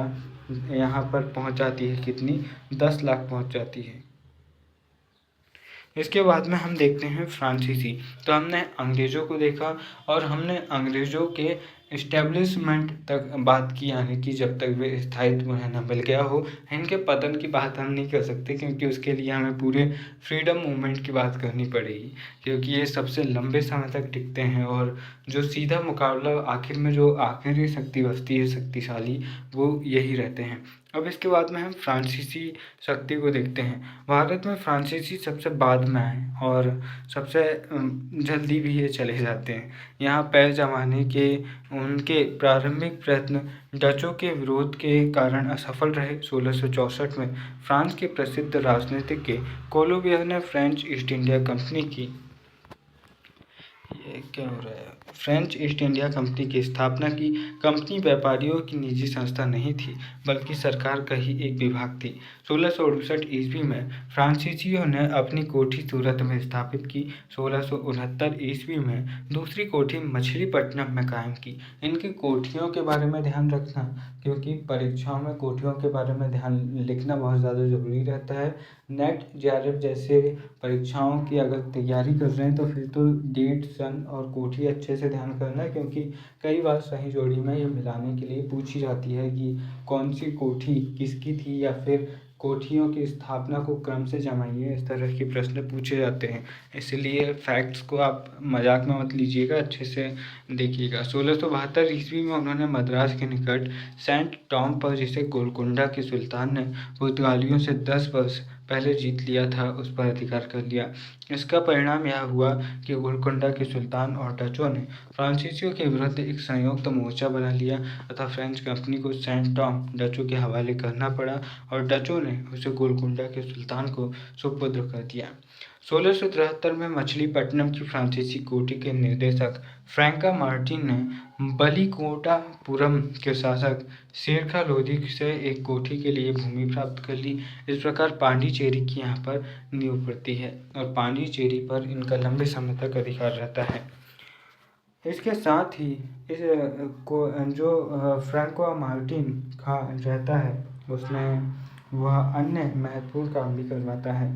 यहाँ पर पहुँच जाती है कितनी, 10 लाख पहुँच जाती है। इसके बाद में हम देखते हैं फ्रांसीसी। तो हमने अंग्रेज़ों को देखा और हमने अंग्रेज़ों के इस्टेब्लिशमेंट तक बात की, यानी कि जब तक वे स्थायित्व उन्हें न मिल गया हो। इनके पतन की बात हम नहीं कर सकते क्योंकि उसके लिए हमें पूरे फ्रीडम मूवमेंट की बात करनी पड़ेगी, क्योंकि ये सबसे लंबे समय तक टिकते हैं और जो सीधा मुकाबला आखिर में जो आखिरी शक्ति बचती है शक्तिशाली, वो यही रहते हैं। अब इसके बाद में हम फ्रांसीसी शक्ति को देखते हैं। भारत में फ्रांसीसी सबसे बाद में आए और सबसे जल्दी भी ये चले जाते हैं। यहाँ पैर जमाने के उनके प्रारंभिक प्रयत्न डचों के विरोध के कारण असफल रहे। 1664 में फ्रांस के प्रसिद्ध राजनीतिज्ञ कोलोबियर ने फ्रेंच ईस्ट इंडिया कंपनी की फ्रेंच ईस्ट इंडिया कंपनी की स्थापना की। कंपनी व्यापारियों की निजी संस्था नहीं थी, बल्कि सरकार का ही एक विभाग थी। 1668 ईस्वी में फ्रांसीसियों ने अपनी कोठी सूरत में स्थापित की। 1669 ईस्वी में दूसरी कोठी मछलीपट्टनम में कायम की। इनकी कोठियों के बारे में ध्यान रखना, क्योंकि परीक्षाओं में कोठियों के बारे में ध्यान लिखना बहुत ज़्यादा ज़रूरी रहता है। नेट, जेआरएफ जैसे परीक्षाओं की अगर तैयारी कर रहे हैं तो फिर तो डेट, सन और कोठी अच्छे से ध्यान करना है, क्योंकि कई बार सही जोड़ी में ये मिलाने के लिए पूछी जाती है कि कौन सी कोठी किसकी थी, या फिर कोठियों की स्थापना को क्रम से जमाइए। इस तरह के प्रश्न पूछे जाते हैं, इसलिए फैक्ट्स को आप मजाक में मत लीजिएगा, अच्छे से देखिएगा। 1672 ईस्वी में उन्होंने मद्रास के निकट सेंट टॉम पर, जिसे गोलकुंडा के सुल्तान ने पुर्तगालियों से 10 वर्ष पहले जीत लिया था उस पर अधिकार कर लिया। इसका परिणाम यह हुआ कि गोलकुंडा के सुल्तान और डचों ने फ्रांसीसियों के विरुद्ध एक संयुक्त मोर्चा बना लिया तथा फ्रेंच कंपनी को सेंट टॉम डचों के हवाले करना पड़ा और डचों ने उसे गोलकुंडा के सुल्तान को सुपुर्द कर दिया। 1673 में मछलीपट्टनम की फ्रांसीसी कोठी के निदेशक फ्रैंका मार्टिन ने बलिकोटापुरम के शासक शेरखा लोधी से एक कोठी के लिए भूमि प्राप्त कर ली। इस प्रकार पांडिचेरी की यहाँ पर नींव पड़ती है और पांडिचेरी पर इनका लंबे समय तक अधिकार रहता है। इसके साथ ही इस को जो फ्रैंको मार्टिन का रहता है उसमें वह अन्य महत्वपूर्ण काम भी करवाता है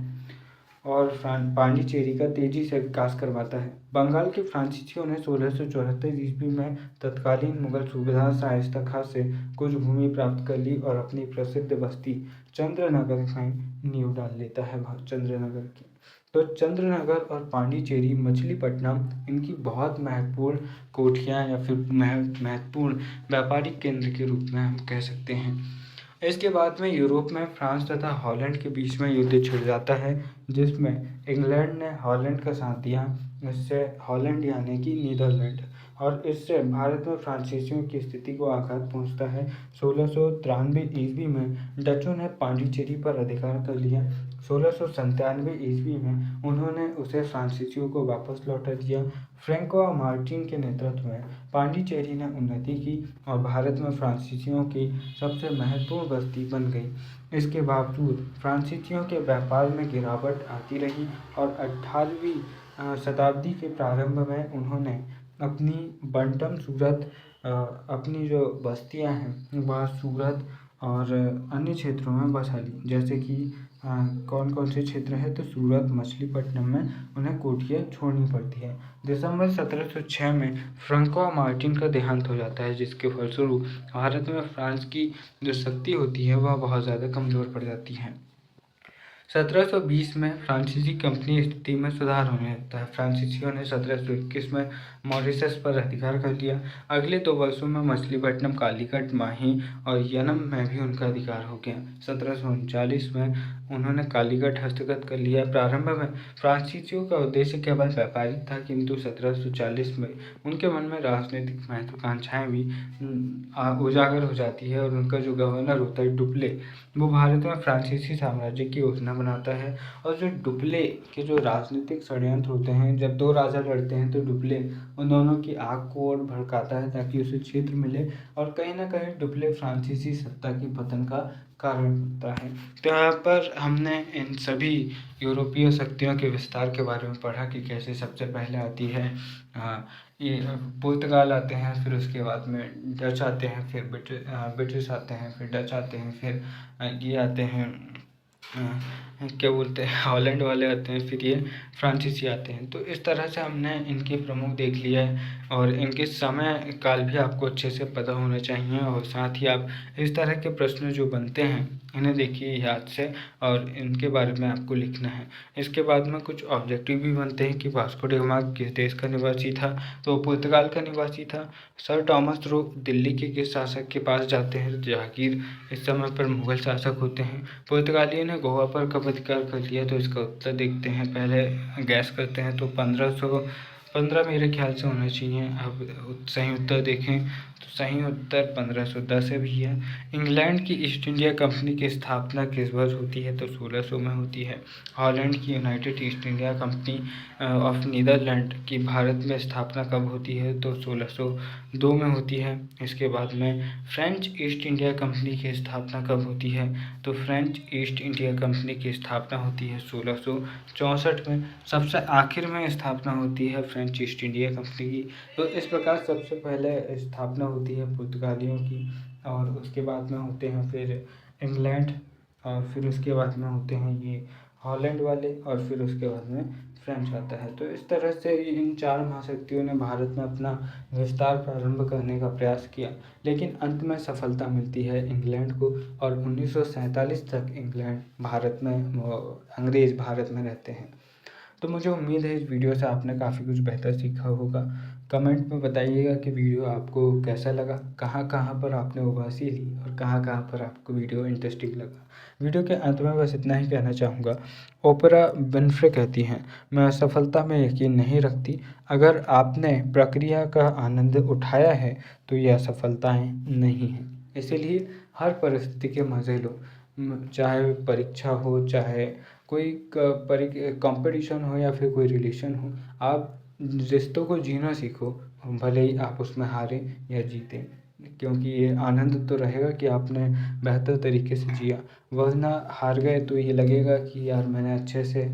और पांडिचेरी का तेजी से विकास करवाता है। बंगाल के फ्रांसीसियों ने 1674 ईस्वी में तत्कालीन मुगल सूबेदार शाइस्ता खां से कुछ भूमि प्राप्त कर ली और अपनी प्रसिद्ध बस्ती चंद्रनगर में नींव डाल लेता है चंद्रनगर की। तो चंद्रनगर और पांडिचेरी मछलीपट्टनम इनकी बहुत महत्वपूर्ण कोठियाँ या फिर महत्वपूर्ण व्यापारिक केंद्र के रूप में हम कह सकते हैं। इसके बाद में यूरोप में फ्रांस तथा हॉलैंड के बीच में युद्ध छिड़ जाता है जिसमें इंग्लैंड ने हॉलैंड का साथ दिया। इससे हॉलैंड यानी कि नीदरलैंड और इससे भारत में फ्रांसीसियों की स्थिति को आघात पहुंचता है। 1693 ईस्वी में डचों ने पांडिचेरी पर अधिकार कर लिया। 1697 ईस्वी में उन्होंने उसे फ्रांसीसियों को वापस लौटा दिया। फ्रैंको मार्टिन के नेतृत्व में पांडिचेरी ने उन्नति की और भारत में फ्रांसीसियों की सबसे महत्वपूर्ण बस्ती बन गई। इसके बावजूद फ्रांसीसियों के व्यापार में गिरावट आती रही और 18वीं शताब्दी के प्रारंभ में उन्होंने अपनी बंटम सूरत अपनी जो बस्तियां हैं वह सूरत और अन्य क्षेत्रों में बसा ली। जैसे कि कौन कौन से क्षेत्र है तो सूरत मछलीपट्टनम में उन्हें कोठियाँ छोड़नी पड़ती है। दिसंबर 1706 में फ्रैंको मार्टिन का देहांत हो जाता है जिसके फलस्वरूप भारत में फ्रांस की जो शक्ति होती है वह बहुत ज़्यादा कमज़ोर पड़ जाती है। 1720 में फ्रांसीसी कंपनी स्थिति में सुधार होने लगता है। फ्रांसीसियों ने 1721 में मॉरिशस पर अधिकार कर लिया। अगले 2 वर्षों में मछलीपट्टनम, कालीकट, माही और यनम में भी उनका अधिकार हो गया। 1739 में उन्होंने कालीकट हस्तगत कर लिया। प्रारंभ में फ्रांसीसियों का उद्देश्य केवल व्यापारिक था किंतु 1740 में उनके मन में राजनीतिक महत्वाकांक्षाएं भी उजागर हो जाती है और उनका जो गवर्नर होता है डुप्ले वो भारत में फ्रांसीसी साम्राज्य की योजना बनाता है। और जो डुप्ले के जो राजनीतिक षड्यंत्र होते हैं जब 2 राजा लड़ते हैं तो डुप्ले उन दोनों की आग को और भड़काता है ताकि उसे क्षेत्र मिले और कहीं ना कहीं डुप्ले फ्रांसीसी सत्ता की पतन का कारण होता है। तो यहाँ पर हमने इन सभी यूरोपीय शक्तियों के विस्तार के बारे में पढ़ा कि कैसे सबसे पहले आती है ये पुर्तगाल आते हैं, फिर उसके बाद में डच आते हैं, फिर ब्रिटिश आते हैं, फिर डच आते हैं, फिर ये आते हैं क्या बोलते हैं हॉलैंड वाले आते हैं, फिर ये फ्रांसीसी आते हैं। तो इस तरह से हमने इनके प्रमुख देख लिया है और इनके समय काल भी आपको अच्छे से पता होना चाहिए और साथ ही आप इस तरह के प्रश्न जो बनते हैं इन्हें देखिए याद से और इनके बारे में आपको लिखना है। इसके बाद में कुछ ऑब्जेक्टिव भी बनते हैं कि वास्को डी गामा किस देश का निवासी था, तो पुर्तगाल का निवासी था। सर टॉमस रो दिल्ली के किस शासक के पास जाते हैं, जहांगीर इस समय पर मुगल शासक होते हैं। पुर्तगालियों ने गोवा पर कब अधिकार कर लिया, तो इसका उत्तर देखते हैं। पहले गैस करते हैं तो 1515 मेरे ख्याल से होना चाहिए। अब सही उत्तर देखें तो सही उत्तर 1510 भी है। इंग्लैंड की ईस्ट इंडिया कंपनी की स्थापना किस वर्ष होती है, तो 1600 में होती है। हॉलैंड की United East India Company of Netherland की भारत में स्थापना कब होती है, तो 1602 में होती है। इसके बाद में फ्रेंच ईस्ट इंडिया कंपनी की स्थापना कब होती है, तो फ्रेंच ईस्ट इंडिया कंपनी की स्थापना होती है 1664 में। सबसे आखिर में स्थापना होती है फ्रेंच ईस्ट इंडिया कंपनी की। तो इस प्रकार सबसे पहले स्थापना होती है पुर्तगालियों की और उसके बाद में होते हैं फिर इंग्लैंड और फिर उसके बाद में होते हैं ये हॉलैंड वाले और फिर उसके बाद में फ्रेंच आता है। तो इस तरह से इन 4 महाशक्तियों ने भारत में अपना विस्तार प्रारंभ करने का प्रयास किया लेकिन अंत में सफलता मिलती है इंग्लैंड को और 1947 तक इंग्लैंड भारत में अंग्रेज़ भारत में रहते हैं। तो मुझे उम्मीद है इस वीडियो से आपने काफ़ी कुछ बेहतर सीखा होगा। कमेंट में बताइएगा कि वीडियो आपको कैसा लगा, कहाँ कहाँ पर आपने उबासी ली और कहाँ कहाँ पर आपको वीडियो इंटरेस्टिंग लगा। वीडियो के अंत में बस इतना ही कहना चाहूँगा, ओपरा विन्फ्रे कहती हैं, मैं असफलता में यकीन नहीं रखती, अगर आपने प्रक्रिया का आनंद उठाया है तो ये असफलताएँ नहीं हैं। इसीलिए हर परिस्थिति के मज़े लो, चाहे परीक्षा हो, चाहे कोई कंपटीशन हो या फिर कोई रिलेशन हो, आप रिश्तों को जीना सीखो, भले ही आप उसमें हारें या जीतें, क्योंकि ये आनंद तो रहेगा कि आपने बेहतर तरीके से जिया। वरना हार गए तो ये लगेगा कि यार मैंने अच्छे से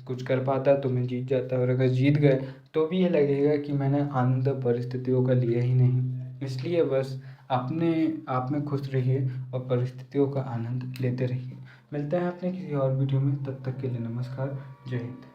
कुछ कर पाता तो मैं जीत जाता, और अगर जीत गए तो भी ये लगेगा कि मैंने आनंद परिस्थितियों का लिया ही नहीं। इसलिए बस अपने आप में खुश रहिए और परिस्थितियों का आनंद लेते रहिए। मिलते हैं अपने किसी और वीडियो में, तब तक के लिए नमस्कार, जय हिंद।